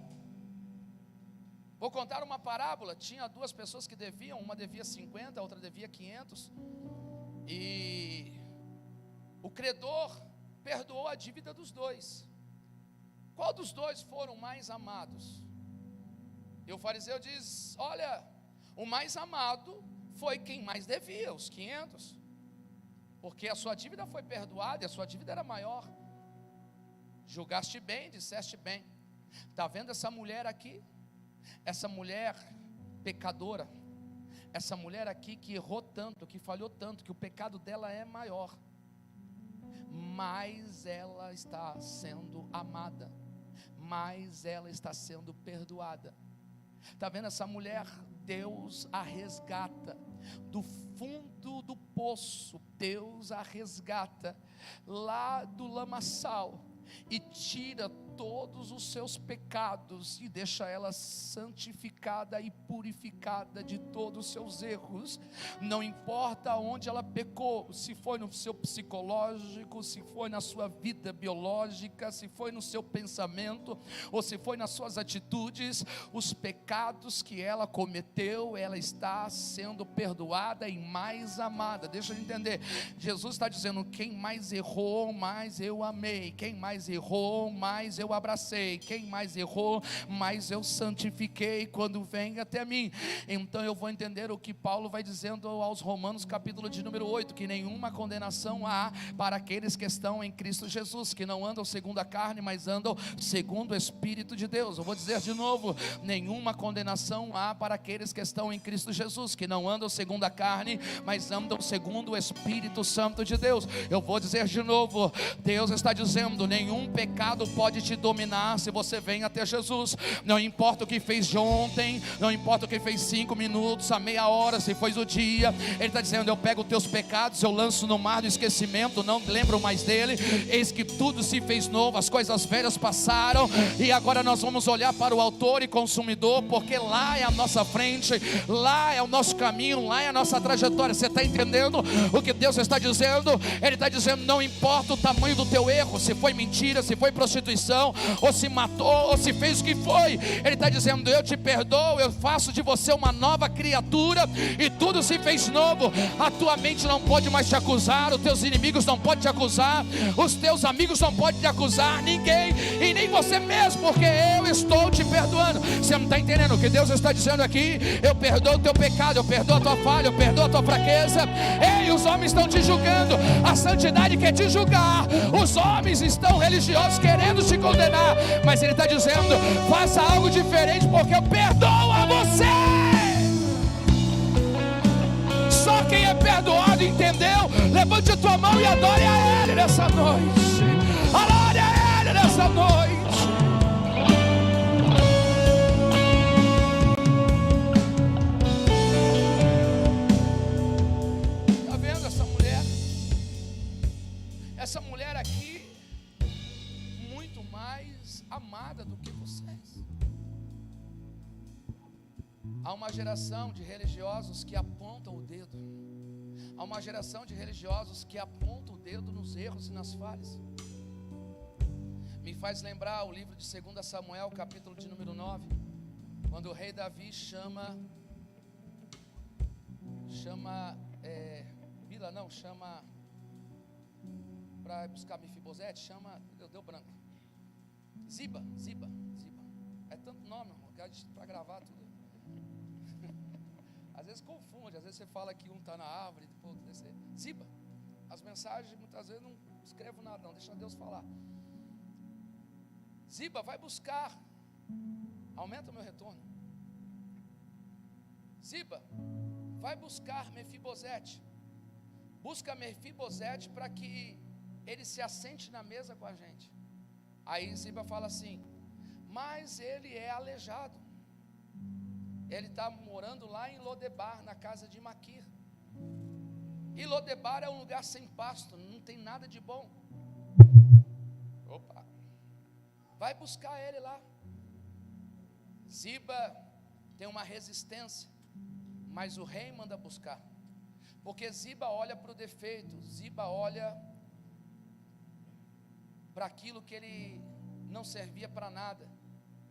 vou contar uma parábola. Tinha duas pessoas que deviam, uma devia 50, a outra devia 500. E o credor perdoou a dívida dos dois. Qual dos dois foram mais amados? E o fariseu diz: olha, o mais amado foi quem mais devia, os 500. Porque a sua dívida foi perdoada e a sua dívida era maior. Julgaste bem, disseste bem. Está vendo essa mulher aqui? Essa mulher pecadora, essa mulher aqui que errou tanto, que falhou tanto, que o pecado dela é maior, mas ela está sendo amada, mas ela está sendo perdoada. Está vendo essa mulher? Deus a resgata do fundo do poço, Deus a resgata lá do lamaçal e tira todos os seus pecados e deixa ela santificada e purificada de todos os seus erros. Não importa onde ela pecou, se foi no seu psicológico, se foi na sua vida biológica, se foi no seu pensamento, ou se foi nas suas atitudes, os pecados que ela cometeu, ela está sendo perdoada e mais amada. Deixa eu entender, Jesus está dizendo: quem mais errou, mais eu amei. Quem mais errou, mais eu abracei. Quem mais errou, mais eu santifiquei quando vem até mim. Então eu vou entender o que Paulo vai dizendo aos Romanos, capítulo de número 8, que nenhuma condenação há para aqueles que estão em Cristo Jesus, que não andam segundo a carne, mas andam segundo o Espírito de Deus. Eu vou dizer de novo: nenhuma condenação há para aqueles que estão em Cristo Jesus, que não andam segundo a carne, mas andam segundo o Espírito Santo de Deus. Eu vou dizer de novo, Deus está dizendo: nenhum pecado pode te dominar se você vem até Jesus. Não importa o que fez de ontem, não importa o que fez 5 minutos, a meia hora, se foi o dia. Ele está dizendo: eu pego os teus pecados, eu lanço no mar do esquecimento, não lembro mais dele. Eis que tudo se fez novo, as coisas velhas passaram, e agora nós vamos olhar para o autor e consumidor, porque lá é a nossa frente, lá é o nosso caminho, lá é a nossa trajetória. Você está entendendo o que Deus está dizendo? Ele está dizendo: não importa o tamanho do teu erro, se foi mentira, se foi prostituição, ou se matou, ou se fez o que foi. Ele está dizendo: eu te perdoo, eu faço de você uma nova criatura, e tudo se fez novo. A tua mente não pode mais te acusar, os teus inimigos não podem te acusar, os teus amigos não podem te acusar, ninguém, e nem você mesmo, porque eu estou te perdoando. Você não está entendendo o que Deus está dizendo aqui? Eu perdoo o teu pecado, eu perdoo a tua falha, eu perdoo a tua fraqueza. Ei, os homens estão te julgando, a santidade quer te julgar, os homens estão religiosos querendo te condenar, mas Ele está dizendo: faça algo diferente, porque eu perdoo a você. Só quem é perdoado entendeu. Levante a tua mão e adore a Ele nessa noite. Adore a Ele nessa noite. Está vendo essa mulher? Essa mulher aqui, muito mais amada do que vocês. Há uma geração de religiosos que apontam o dedo. Há uma geração de religiosos que apontam o dedo nos erros e nas falhas. Me faz lembrar o livro de 2 Samuel, capítulo de número 9, quando o rei Davi chama para buscar Mefibosete, deu branco. Ziba. É tanto nome, irmão, para gravar tudo. Às vezes confunde, às vezes você fala que um está na árvore, depois descer. Ziba. As mensagens muitas vezes não escrevo nada, não, deixa Deus falar. Ziba, vai buscar, aumenta o meu retorno. Ziba, vai buscar Mefibosete. Busca Mefibosete para que ele se assente na mesa com a gente. Aí Ziba fala assim: mas ele é aleijado, ele está morando lá em Lodebar, na casa de Maquir. E Lodebar é um lugar sem pasto, não tem nada de bom. Opa, vai buscar ele lá. Ziba tem uma resistência, mas o rei manda buscar, porque Ziba olha para o defeito, Ziba olha para aquilo que ele não servia para nada.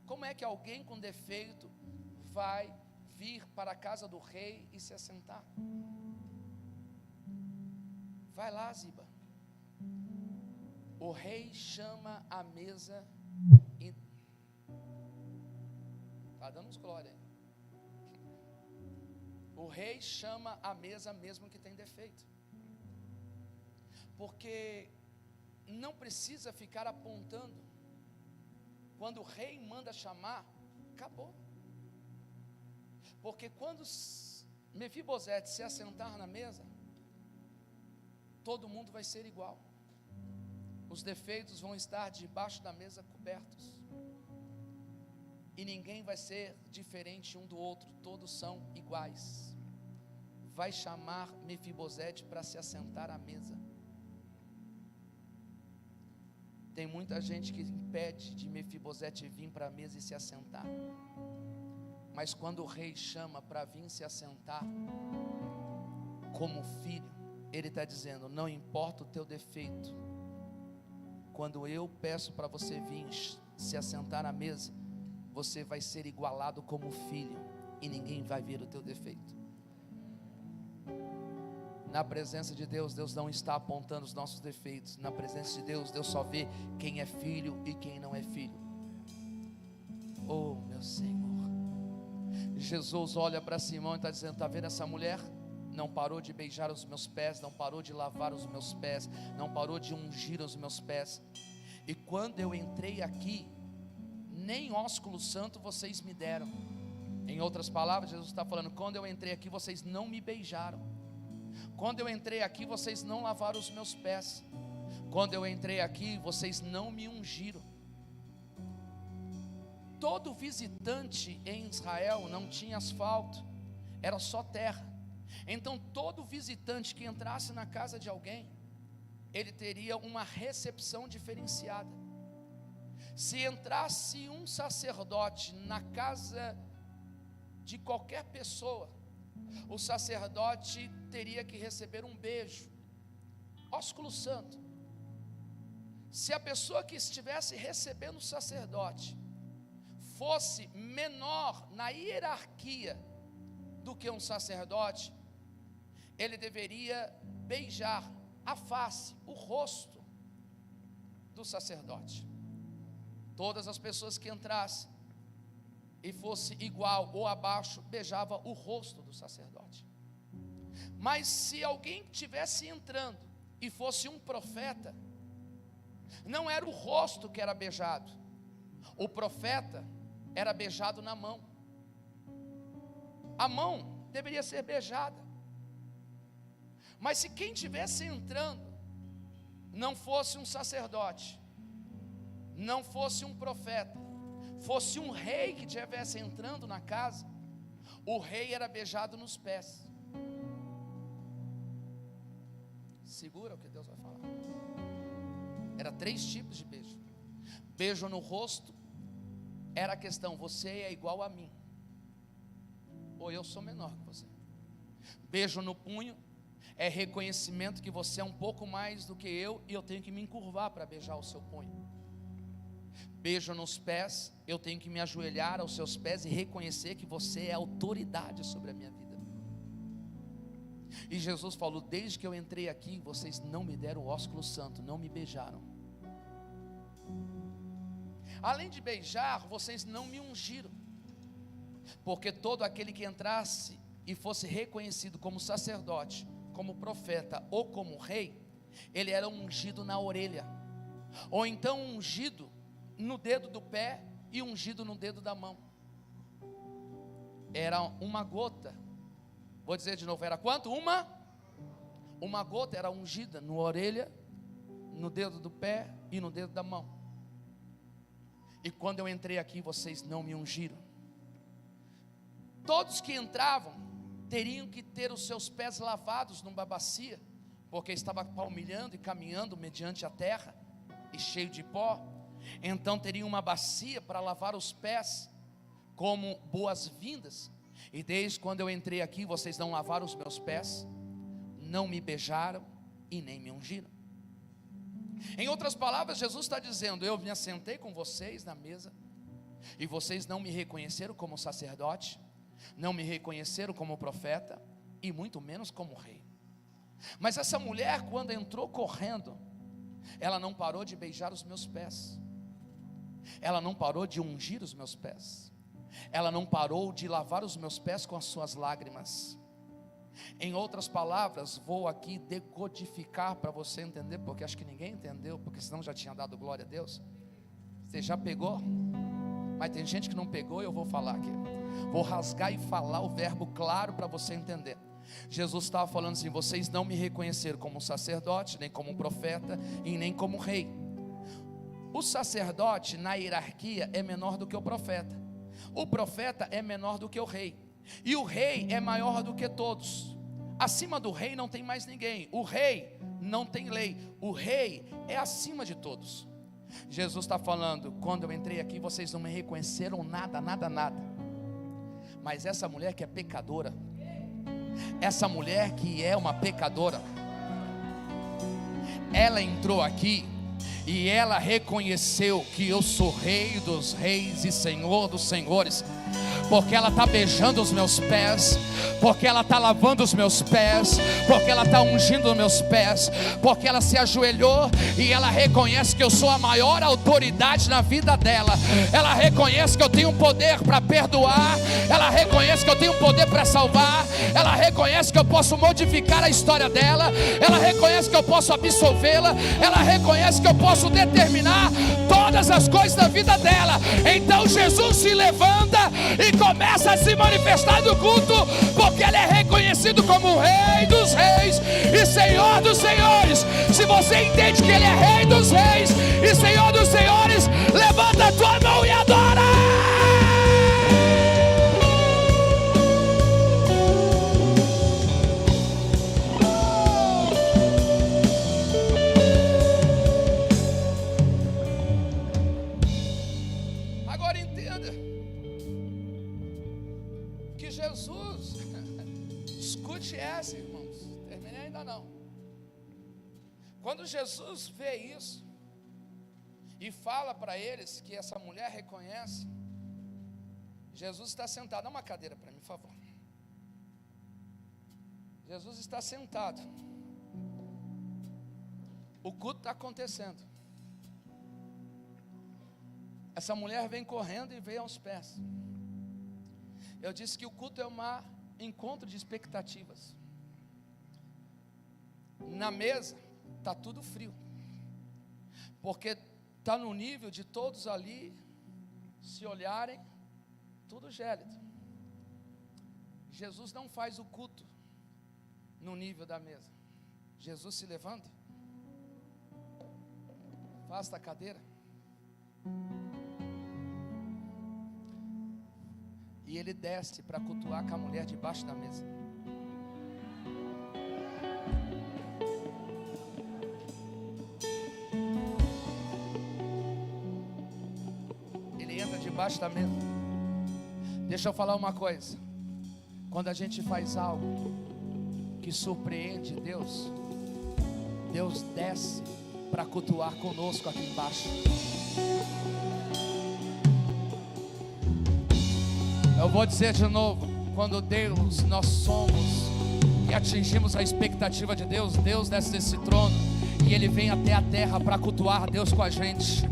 Como é que alguém com defeito vai vir para a casa do rei e se assentar? Vai lá, Ziba. O rei chama a mesa e está dando uns glória aí. O rei chama a mesa mesmo que tem defeito, porque não precisa ficar apontando. Quando o rei manda chamar, acabou. Porque quando Mefibosete se assentar na mesa, todo mundo vai ser igual. Os defeitos vão estar debaixo da mesa cobertos. E ninguém vai ser diferente um do outro, todos são iguais. Vai chamar Mefibosete para se assentar à mesa. Tem muita gente que impede de Mefibosete vir para a mesa e se assentar. Mas quando o rei chama para vir se assentar como filho, ele está dizendo: não importa o teu defeito, quando eu peço para você vir se assentar à mesa, você vai ser igualado como filho, e ninguém vai ver o teu defeito. Na presença de Deus, Deus não está apontando os nossos defeitos. Na presença de Deus, Deus só vê quem é filho e quem não é filho. Oh, meu Senhor. Jesus olha para Simão e está dizendo: está vendo essa mulher? Não parou de beijar os meus pés, não parou de lavar os meus pés, não parou de ungir os meus pés. E quando eu entrei aqui, nem ósculo santo vocês me deram. Em outras palavras, Jesus está falando: quando eu entrei aqui, vocês não me beijaram. Quando eu entrei aqui, vocês não lavaram os meus pés. Quando eu entrei aqui, vocês não me ungiram. Todo visitante em Israel não tinha asfalto, era só terra. Então todo visitante que entrasse na casa de alguém, ele teria uma recepção diferenciada. Se entrasse um sacerdote na casa de qualquer pessoa, o sacerdote teria que receber um beijo, ósculo santo. Se a pessoa que estivesse recebendo o sacerdote fosse menor na hierarquia do que um sacerdote, ele deveria beijar a face, o rosto do sacerdote. Todas as pessoas que entrassem e fosse igual ou abaixo, beijava o rosto do sacerdote. Mas se alguém estivesse entrando e fosse um profeta, não era o rosto que era beijado, o profeta era beijado na mão. A mão deveria ser beijada. Mas se quem estivesse entrando não fosse um sacerdote, não fosse um profeta, fosse um rei que estivesse entrando na casa, o rei era beijado nos pés. Segura o que Deus vai falar. Era 3 tipos de beijo. Beijo no rosto era a questão: você é igual a mim, ou eu sou menor que você. Beijo no punho é reconhecimento que você é um pouco mais do que eu, e eu tenho que me encurvar para beijar o seu punho. Beijo nos pés, eu tenho que me ajoelhar aos seus pés e reconhecer que você é autoridade sobre a minha vida. E Jesus falou: desde que eu entrei aqui, vocês não me deram o ósculo santo, não me beijaram. Além de beijar, vocês não me ungiram. Porque todo aquele que entrasse e fosse reconhecido como sacerdote, como profeta ou como rei, ele era ungido na orelha, ou então ungido no dedo do pé e ungido no dedo da mão. Era uma gota. Vou dizer de novo, era quanto? Uma gota era ungida na orelha, no dedo do pé e no dedo da mão. E quando eu entrei aqui, vocês não me ungiram. Todos que entravam teriam que ter os seus pés lavados numa bacia, porque estava palmilhando e caminhando mediante a terra e cheio de pó. Então teriam uma bacia para lavar os pés como boas-vindas. E desde quando eu entrei aqui, vocês não lavaram os meus pés, não me beijaram e nem me ungiram. Em outras palavras, Jesus está dizendo: eu me assentei com vocês na mesa, e vocês não me reconheceram como sacerdote, não me reconheceram como profeta, e muito menos como rei. Mas essa mulher, quando entrou correndo, ela não parou de beijar os meus pés, ela não parou de ungir os meus pés, ela não parou de lavar os meus pés com as suas lágrimas. Em outras palavras, vou aqui decodificar para você entender, porque acho que ninguém entendeu, porque senão já tinha dado glória a Deus. Você já pegou? Mas tem gente que não pegou e eu vou falar aqui. Vou rasgar e falar o verbo claro para você entender. Jesus estava falando assim: vocês não me reconheceram como um sacerdote, nem como um profeta e nem como rei. O sacerdote na hierarquia é menor do que o profeta. O profeta é menor do que o rei. E o rei é maior do que todos. Acima do rei não tem mais ninguém. O rei não tem lei. O rei é acima de todos. Jesus está falando: quando eu entrei aqui, vocês não me reconheceram nada. Mas essa mulher que é pecadora, essa mulher que é uma pecadora, ela entrou aqui e ela reconheceu que eu sou Rei dos reis e Senhor dos senhores, porque ela está beijando os meus pés, porque ela está lavando os meus pés, porque ela está ungindo os meus pés, porque ela se ajoelhou e ela reconhece que eu sou a maior autoridade na vida dela. Ela reconhece que eu tenho poder para perdoar, ela reconhece que eu tenho poder para salvar, ela reconhece que eu posso modificar a história dela, ela reconhece que eu posso absolvê-la, ela reconhece que eu posso determinar todas as coisas da vida dela. Então Jesus se levanta e começa a se manifestar no culto, porque ele é reconhecido como o Rei dos reis e Senhor dos senhores. Se você entende que ele é Rei dos reis e Senhor dos senhores, levanta a tua mão e adora. Agora entenda que Jesus, escute essa, irmãos, terminei ainda não. Quando Jesus vê isso e fala para eles que essa mulher reconhece, Jesus está sentado. Dá uma cadeira para mim, por favor. Jesus está sentado, o culto está acontecendo. Essa mulher vem correndo e veio aos pés. Eu disse que o culto é um encontro de expectativas. Na mesa está tudo frio, porque está no nível de todos ali se olharem, tudo gélido. Jesus não faz o culto no nível da mesa. Jesus se levanta, afasta a cadeira e ele desce para cultuar com a mulher debaixo da mesa. Ele entra debaixo da mesa. Deixa eu falar uma coisa. Quando a gente faz algo que surpreende Deus, Deus desce para cultuar conosco aqui embaixo. Eu vou dizer de novo: quando Deus, nós somos e atingimos a expectativa de Deus, Deus desce desse trono e Ele vem até a terra para cultuar Deus com a gente.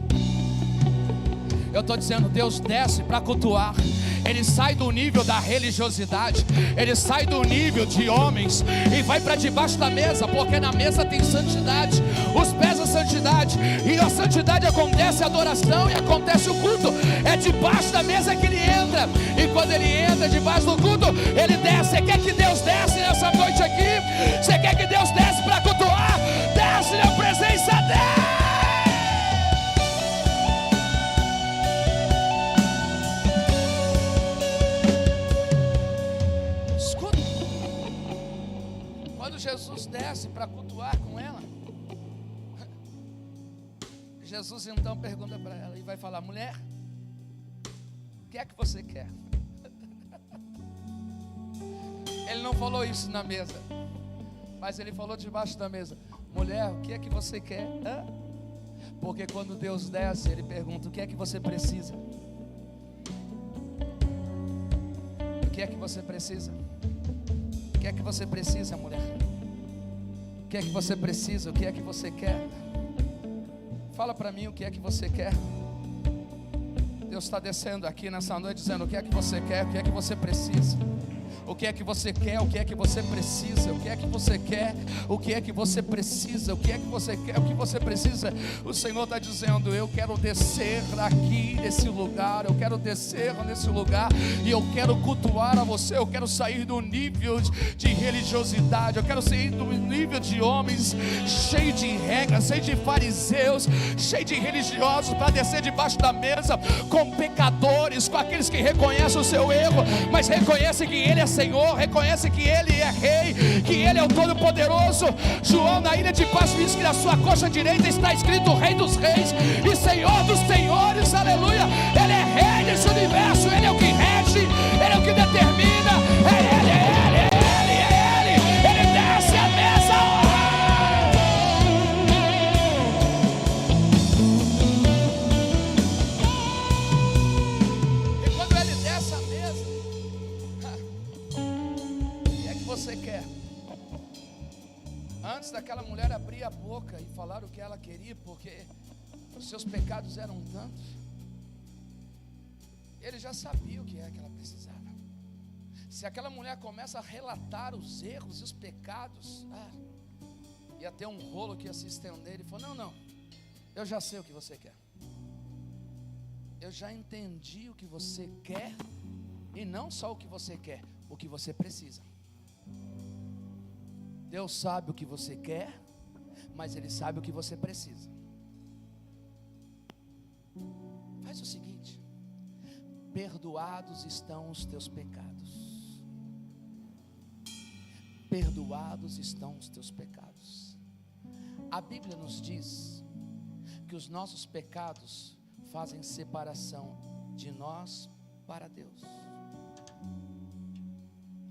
Eu estou dizendo, Deus desce para cultuar. Ele sai do nível da religiosidade, ele sai do nível de homens e vai para debaixo da mesa, porque na mesa tem santidade, os pés da santidade, e a santidade acontece a adoração e acontece o culto. É debaixo da mesa que ele entra, e quando ele entra debaixo do culto, ele desce. Você quer que Deus desce nessa noite aqui? Você quer que Deus desce para cultuar? Desce na presença dele. Jesus desce para cultuar com ela. Jesus então pergunta para ela e vai falar: mulher, o que é que você quer? Ele não falou isso na mesa, mas ele falou debaixo da mesa: mulher, o que é que você quer? Porque quando Deus desce, ele pergunta: o que é que você precisa? O que é que você precisa? O que é que você precisa, mulher? O que é que você precisa? O que é que você quer? Fala para mim o que é que você quer. Deus está descendo aqui nessa noite dizendo: o que é que você quer? O que é que você precisa? O que é que você quer? O que é que você precisa? O que é que você quer? O que é que você precisa? O que é que você quer? O que você precisa? O Senhor está dizendo: eu quero descer aqui nesse lugar, eu quero descer nesse lugar e eu quero cultuar a você. Eu quero sair do nível de religiosidade, eu quero sair do nível de homens cheio de regras, cheio de fariseus, cheio de religiosos, para descer debaixo da mesa com pecadores, com aqueles que reconhecem o seu erro, mas reconhecem que Ele é Senhor, reconhece que Ele é Rei, que Ele é o Todo-Poderoso. João, na ilha de Páscoa, diz que na sua coxa direita está escrito Rei dos Reis e Senhor dos Senhores, aleluia. Ele é Rei desse universo, Ele é o que rege, Ele é o que determina, Ele desce a mesa. E quando Ele desce a mesa, você quer? Antes daquela mulher abrir a boca e falar o que ela queria, porque os seus pecados eram tantos, ele já sabia o que é que ela precisava. Se aquela mulher começa a relatar os erros e os pecados, ia ter um rolo que ia se estender. Ele falou: não, eu já sei o que você quer, eu já entendi o que você quer, e não só o que você quer, o que você precisa. Deus sabe o que você quer, mas Ele sabe o que você precisa. Faz o seguinte: perdoados estão os teus pecados. Perdoados estão os teus pecados. A Bíblia nos diz que os nossos pecados fazem separação de nós para Deus.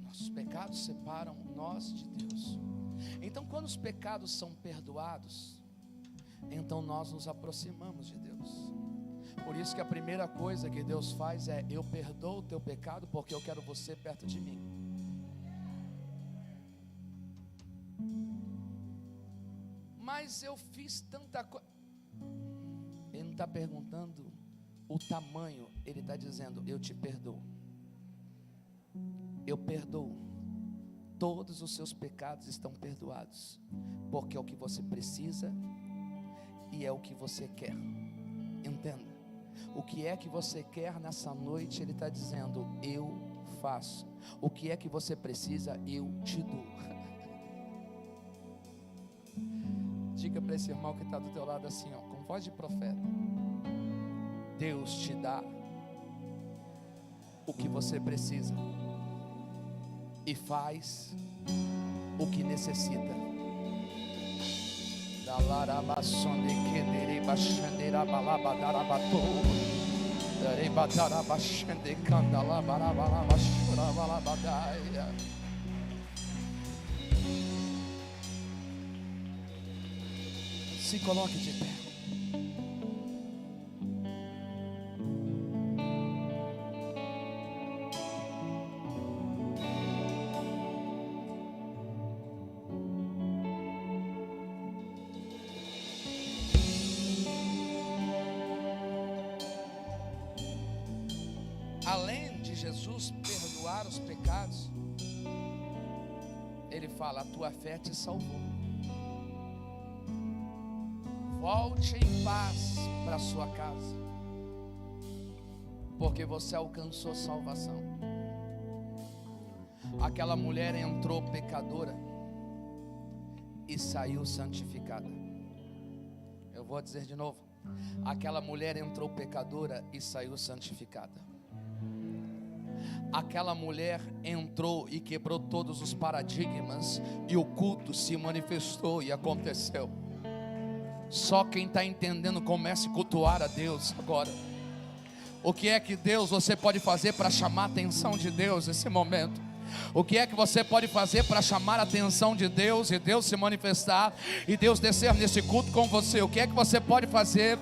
Nossos pecados separam nós de Deus. Então, quando os pecados são perdoados, então nós nos aproximamos de Deus. Por isso que a primeira coisa que Deus faz é: eu perdoo o teu pecado, porque eu quero você perto de mim. Mas eu fiz tanta coisa. Ele não está perguntando o tamanho, Ele está dizendo: eu te perdoo. Eu perdoo. Todos os seus pecados estão perdoados, porque é o que você precisa e é o que você quer. Entenda, o que é que você quer nessa noite? Ele está dizendo: eu faço. O que é que você precisa? Eu te dou. Diga para esse irmão que está do teu lado assim, com voz de profeta: Deus te dá o que você precisa e faz o que necessita. Se coloque de pé. Além de Jesus perdoar os pecados, Ele fala: a tua fé te salvou. Volte em paz para sua casa, porque você alcançou salvação. Aquela mulher entrou pecadora e saiu santificada. Eu vou dizer de novo: aquela mulher entrou pecadora e saiu santificada. Aquela mulher entrou e quebrou todos os paradigmas, e o culto se manifestou e aconteceu. Só quem está entendendo comece a cultuar a Deus agora. O que é que Deus, você pode fazer para chamar a atenção de Deus nesse momento? O que é que você pode fazer para chamar a atenção de Deus e Deus se manifestar e Deus descer nesse culto com você? O que é que você pode fazer?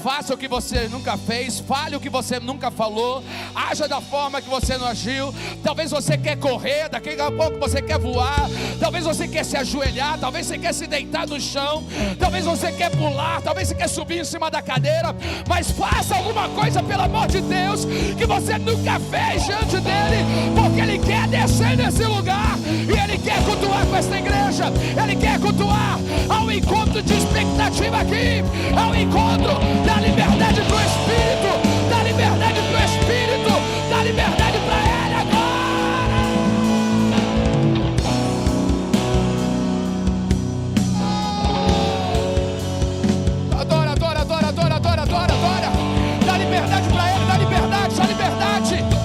Faça o que você nunca fez, fale o que você nunca falou, haja da forma que você não agiu. Talvez você quer correr, daqui a pouco você quer voar, talvez você quer se ajoelhar, talvez você quer se deitar no chão, talvez você quer pular, talvez você quer subir em cima da cadeira, mas faça alguma coisa, pelo amor de Deus, que você nunca fez diante dele, porque ele quer descer descer nesse lugar, e Ele quer cultuar com esta igreja. Ele quer cultuar ao encontro de expectativa aqui, ao encontro da liberdade para o Espírito, da liberdade para o Espírito, da liberdade para Ele agora. Adora, adora, adora, adora, adora, adora, adora. Dá liberdade para Ele, dá liberdade, só liberdade.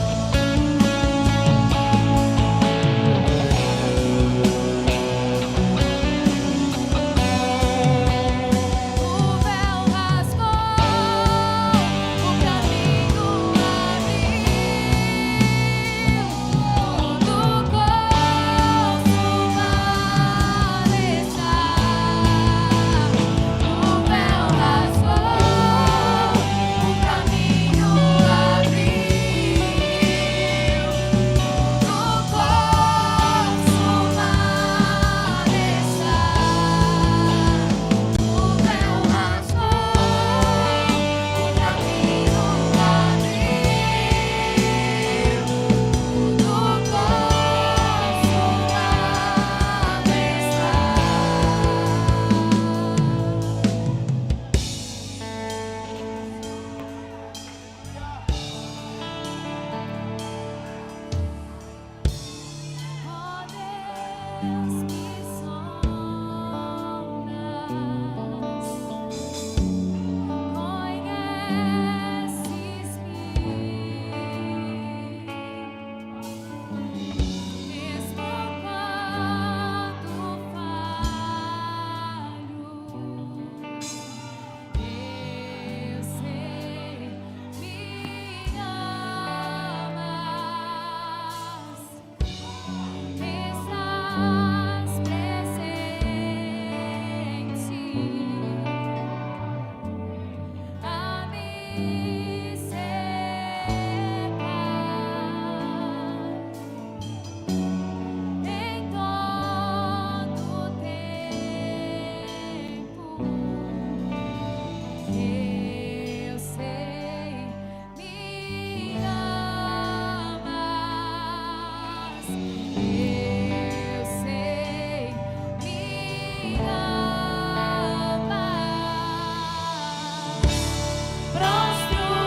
Prostro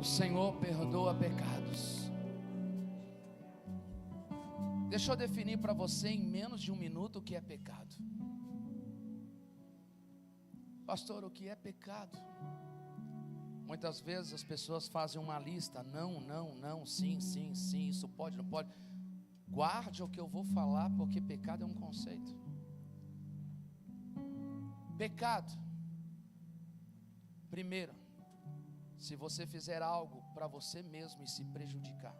O Senhor perdoa pecados. Deixa eu definir para você em menos de um minuto o que é pecado. Pastor, o que é pecado? Muitas vezes as pessoas fazem uma lista: não, não, não, sim, sim, sim, isso pode, não pode. Guarde o que eu vou falar, porque pecado é um conceito. Pecado, primeiro, se você fizer algo para você mesmo e se prejudicar.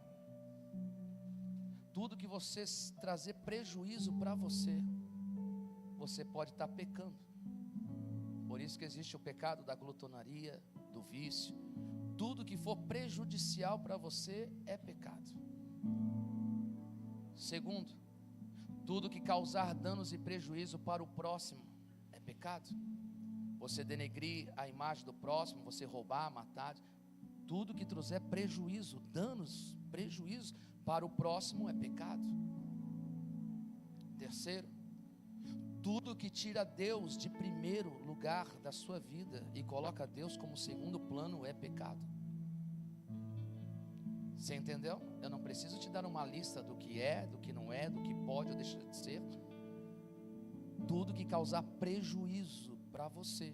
Tudo que você trazer prejuízo para você, você pode estar pecando. Por isso que existe o pecado da glutonaria, do vício. Tudo que for prejudicial para você é pecado. Segundo, tudo que causar danos e prejuízo para o próximo é pecado. Você denegrir a imagem do próximo, você roubar, matar, tudo que trouxer prejuízo, danos, prejuízo para o próximo é pecado. Terceiro, tudo que tira Deus de primeiro lugar da sua vida e coloca Deus como segundo plano é pecado. Você entendeu? Eu não preciso te dar uma lista do que é, do que não é, do que pode ou deixa de ser. Tudo que causar prejuízo para você,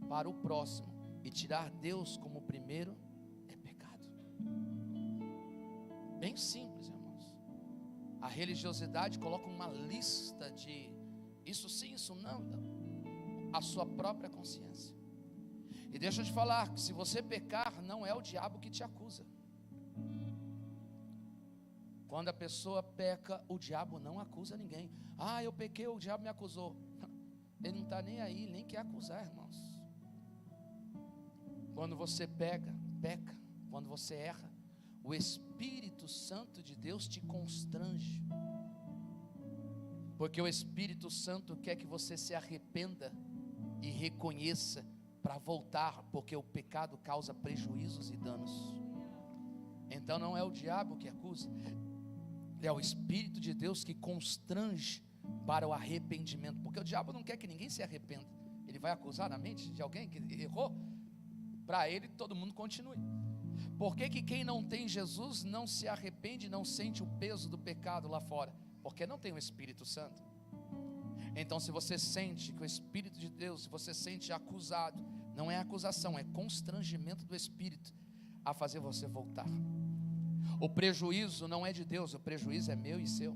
para o próximo, e tirar Deus como primeiro é pecado. Bem simples, irmãos. A religiosidade coloca uma lista de isso sim, isso não, a sua própria consciência. E deixa eu te falar que se você pecar, não é o diabo que te acusa. Quando a pessoa peca, o diabo não acusa ninguém. Ah, eu pequei, o diabo me acusou. Ele não está nem aí, nem quer acusar, irmãos. Quando você peca, quando você erra, o Espírito Santo de Deus te constrange. Porque o Espírito Santo quer que você se arrependa e reconheça para voltar, porque o pecado causa prejuízos e danos. Então não é o diabo que acusa, é o Espírito de Deus que constrange para o arrependimento, porque o diabo não quer que ninguém se arrependa. Ele vai acusar na mente de alguém que errou? Para ele todo mundo continue. Por que quem não tem Jesus não se arrepende, não sente o peso do pecado lá fora? Porque não tem o Espírito Santo. Então se você sente que o Espírito de Deus, se você sente acusado, não é acusação, é constrangimento do Espírito a fazer você voltar. O prejuízo não é de Deus, o prejuízo é meu e seu.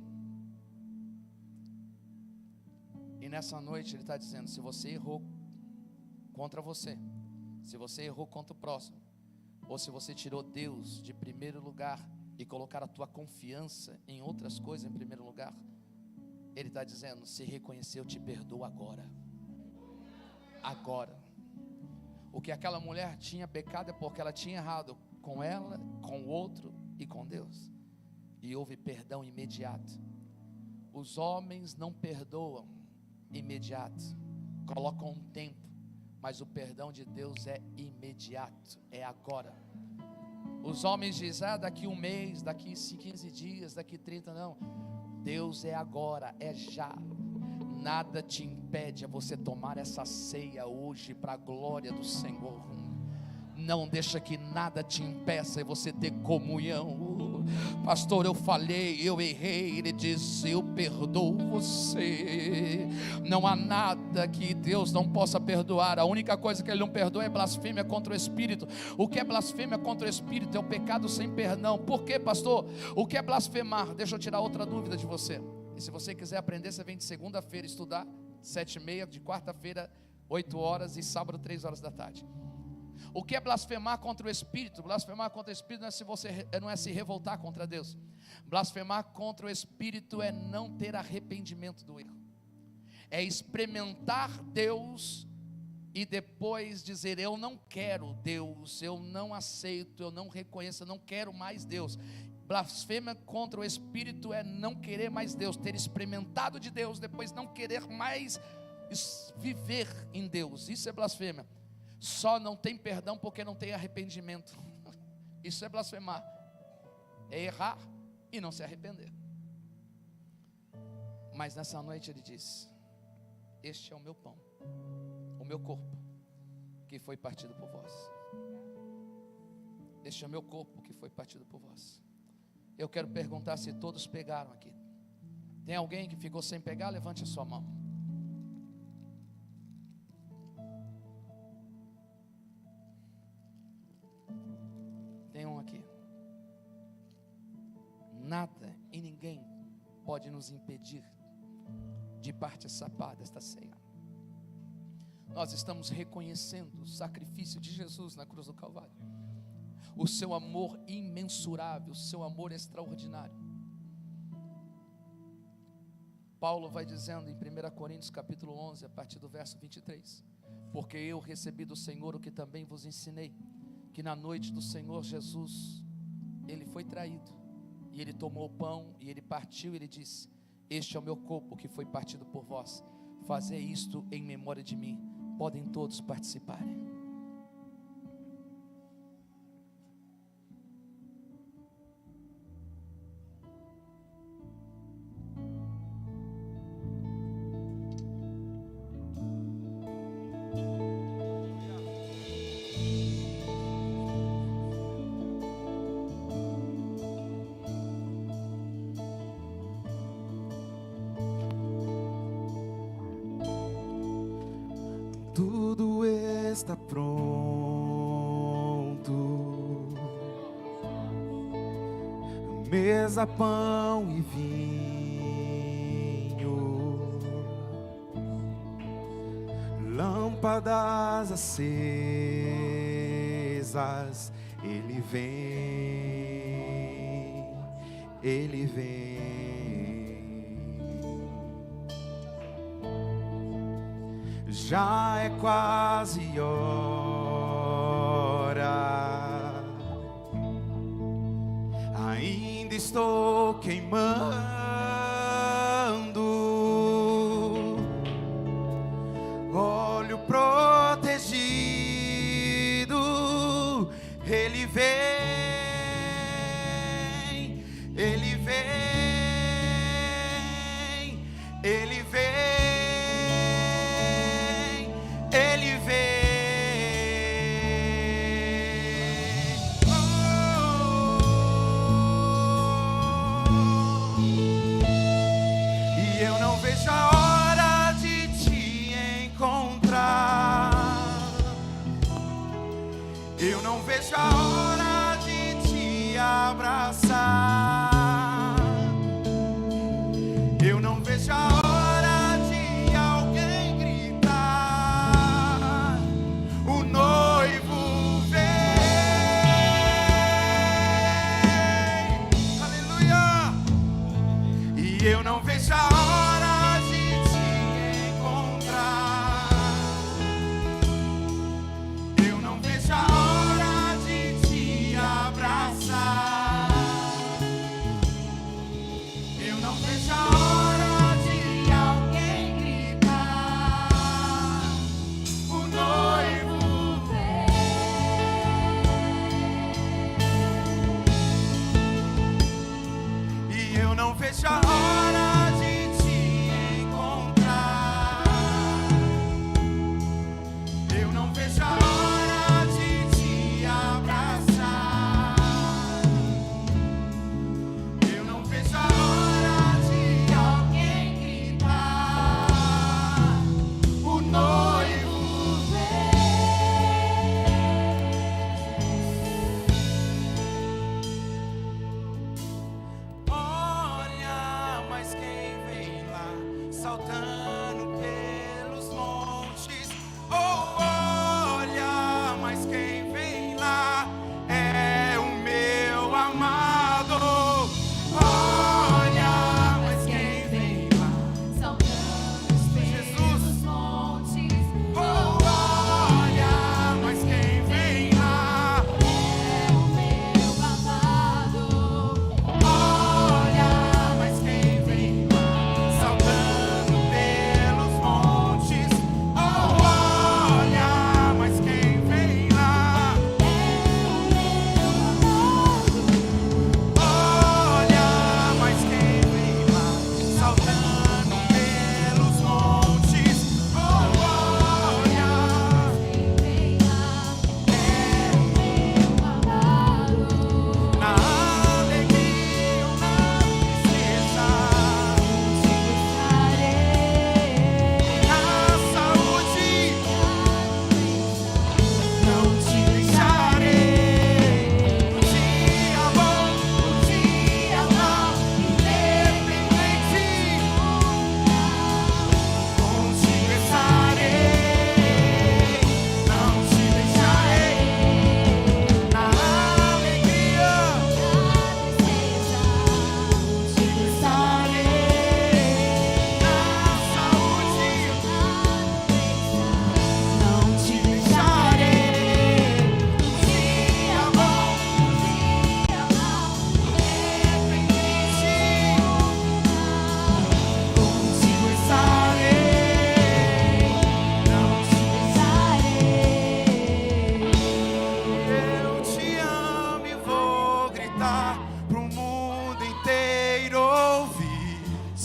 E nessa noite ele está dizendo: se você errou contra você, se você errou contra o próximo, ou se você tirou Deus de primeiro lugar e colocar a tua confiança em outras coisas em primeiro lugar, ele está dizendo: se reconhecer, eu te perdoo agora. Agora. O que aquela mulher tinha pecado é porque ela tinha errado com ela, com o outro e com Deus, e houve perdão imediato. Os homens não perdoam imediato, colocam um tempo, mas o perdão de Deus é imediato, é agora. Os homens dizem: daqui um mês, daqui 15 dias, daqui 30, não. Deus é agora, é já. Nada te impede a você tomar essa ceia hoje para a glória do Senhor. Não deixa que nada te impeça e você ter comunhão. Pastor, eu falhei, eu errei. Ele disse: eu perdoo você. Não há nada que Deus não possa perdoar. A única coisa que Ele não perdoa é blasfêmia contra o Espírito. O que é blasfêmia contra o Espírito? É o pecado sem perdão. Por quê, pastor? O que é blasfemar? Deixa eu tirar outra dúvida de você. E se você quiser aprender, você vem de segunda-feira estudar 7h30, de quarta-feira 8 horas e sábado 3 horas da tarde. O que é blasfemar contra o Espírito? Blasfemar contra o Espírito não é se revoltar contra Deus. Blasfemar contra o Espírito é não ter arrependimento do erro. É experimentar Deus e depois dizer: eu não quero Deus, eu não aceito, eu não reconheço, eu não quero mais Deus. Blasfêmia contra o Espírito é não querer mais Deus, ter experimentado de Deus, depois não querer mais viver em Deus. Isso é blasfêmia. Só não tem perdão porque não tem arrependimento. Isso é blasfemar. É errar e não se arrepender. Mas nessa noite ele diz: este é o meu pão, o meu corpo, que foi partido por vós. Este é o meu corpo que foi partido por vós. Eu quero perguntar se todos pegaram aqui. Tem alguém que ficou sem pegar? Levante a sua mão. Tem um aqui. Nada e ninguém pode nos impedir de participar desta ceia. Nós estamos reconhecendo o sacrifício de Jesus na cruz do Calvário, o seu amor imensurável, o seu amor extraordinário. Paulo vai dizendo em 1 Coríntios capítulo 11, a partir do verso 23: porque eu recebi do Senhor o que também vos ensinei, que na noite do Senhor Jesus, ele foi traído, e ele tomou o pão, e ele partiu, e ele disse: este é o meu corpo que foi partido por vós, fazei isto em memória de mim. Podem todos participarem. Tudo está pronto, mesa, pão e vinho, lâmpadas acesas. Ele vem, Ele vem. Já é quase hora, ainda estou queimando, olho protegido. Ele vem, Ele vem, Ele vem. Ele vem, e eu não vejo a hora de te encontrar. Eu não vejo a hora de te abraçar. Eu não vejo a hora de alguém gritar: o noivo vem. Aleluia! E eu não vejo a hora de te encontrar. Eu não vejo a hora de te abraçar. Eu não vejo a hora de alguém gritar: o noivo vem. E eu não vejo a hora de te encontrar. Eu não vejo a hora de te abraçar. Eu não vejo a hora de alguém gritar: o noivo vem. Olha, mas quem vem lá saltando pelos montes? Oh, olha, mas quem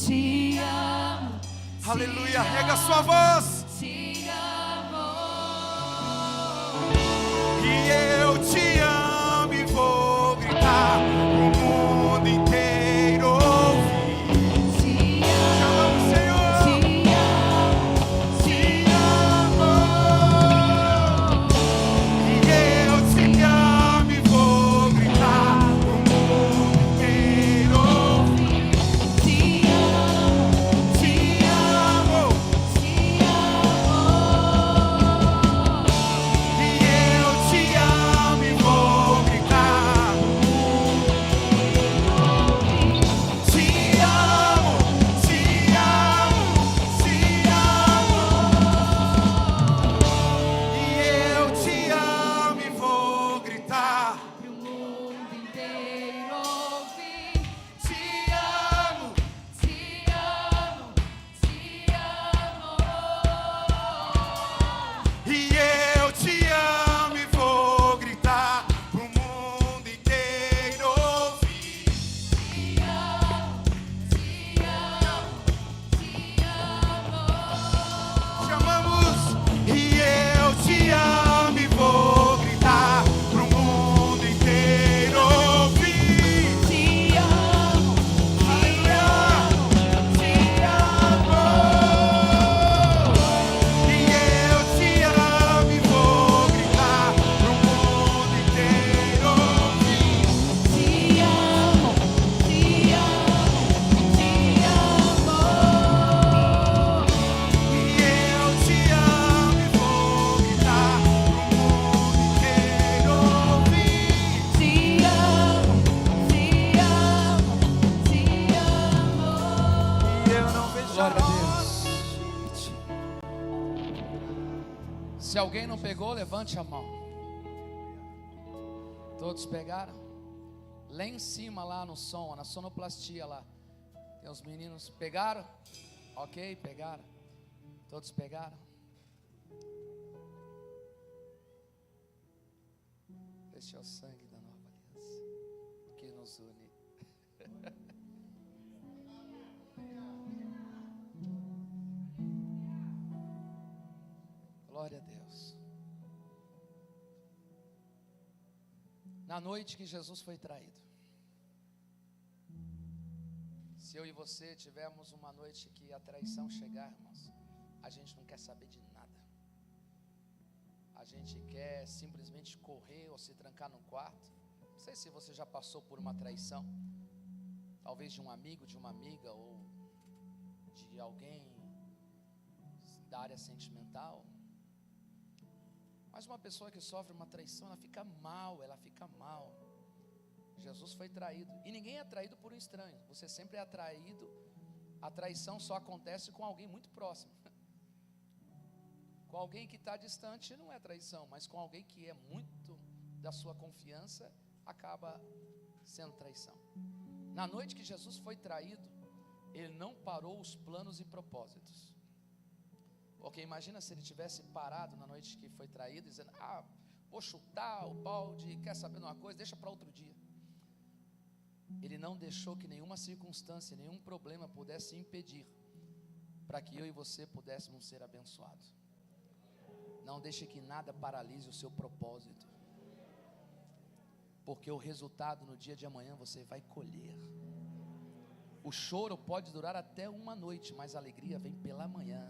Te amo. Aleluia, rega a sua voz. Te amo. E eu te amo e vou gritar pro mundo inteiro ouvir. Te amo, Senhor. te amo, te amo. E eu te amo e vou gritar pro mundo inteiro ouvir. Te amo, Te amo. te amo. E eu te amo e vou gritar. Te amo, te amo, te amo. E eu te amo e vou gritar. Pro mundo inteiro ouvir. Te amo. Te amo, te amo. E eu te amo e vou gritar pro mundo inteiro ouvir. Te amo, te amo, te amo. Chamamos. E eu te amo e vou gritar pro mundo inteiro ouvir. Te amo, Aleluia. te amo. E eu te amo e vou gritar pro mundo inteiro ouvir. Te amo, te amo, te amo. E eu te amo e vou gritar pro mundo inteiro ouvir. Te amo, te amo, te amo. E eu não vejo a Glória a hora. Se alguém não pegou, levante a mão. Todos pegaram? Lá em cima, lá no som, na sonoplastia lá, tem os meninos. Pegaram? Ok, pegaram. Todos pegaram? Este é o sangue da nova aliança que nos une. Glória a Deus. Na noite que Jesus foi traído, se eu e você tivermos uma noite que a traição chegar, irmãos, a gente não quer saber de nada. A gente quer simplesmente correr ou se trancar no quarto. Não sei se você já passou por uma traição, talvez de um amigo, de uma amiga, ou de alguém da área sentimental. Mas uma pessoa que sofre uma traição, ela fica mal. Jesus foi traído. E ninguém é traído por um estranho. Você sempre é atraído. A traição só acontece com alguém muito próximo. Com alguém que está distante não é traição, mas com alguém que é muito da sua confiança, acaba sendo traição. Na noite que Jesus foi traído, ele não parou os planos e propósitos. Porque imagina se ele tivesse parado na noite que foi traído, dizendo: vou chutar o balde, quer saber de uma coisa, deixa para outro dia. Ele não deixou que nenhuma circunstância, nenhum problema pudesse impedir para que eu e você pudéssemos ser abençoados. Não deixe que nada paralise o seu propósito, porque o resultado no dia de amanhã você vai colher. O choro pode durar até uma noite, mas a alegria vem pela manhã.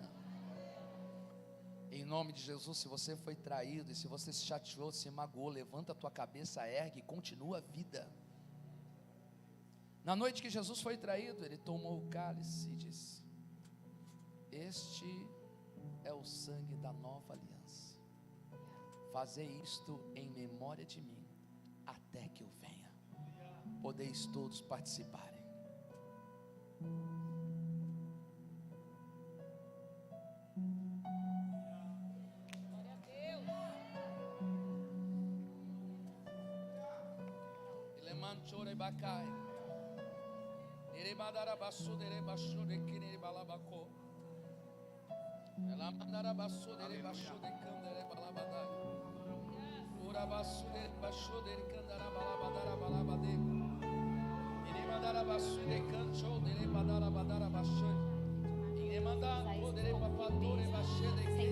Em nome de Jesus, se você foi traído e se você se chateou, se magoou, levanta a tua cabeça, ergue e continua a vida. Na noite que Jesus foi traído, ele tomou o cálice e disse: este é o sangue da nova aliança. Fazei isto em memória de mim, até que eu venha. Podeis todos participarem. Bacai. Ele mandara baixo dele baixo de que ele balabacou. Ela mandara baixo dele baixo de candere balabadai. Ora baixo dele baixo dele candara balabadara balabade. Ele Senhor,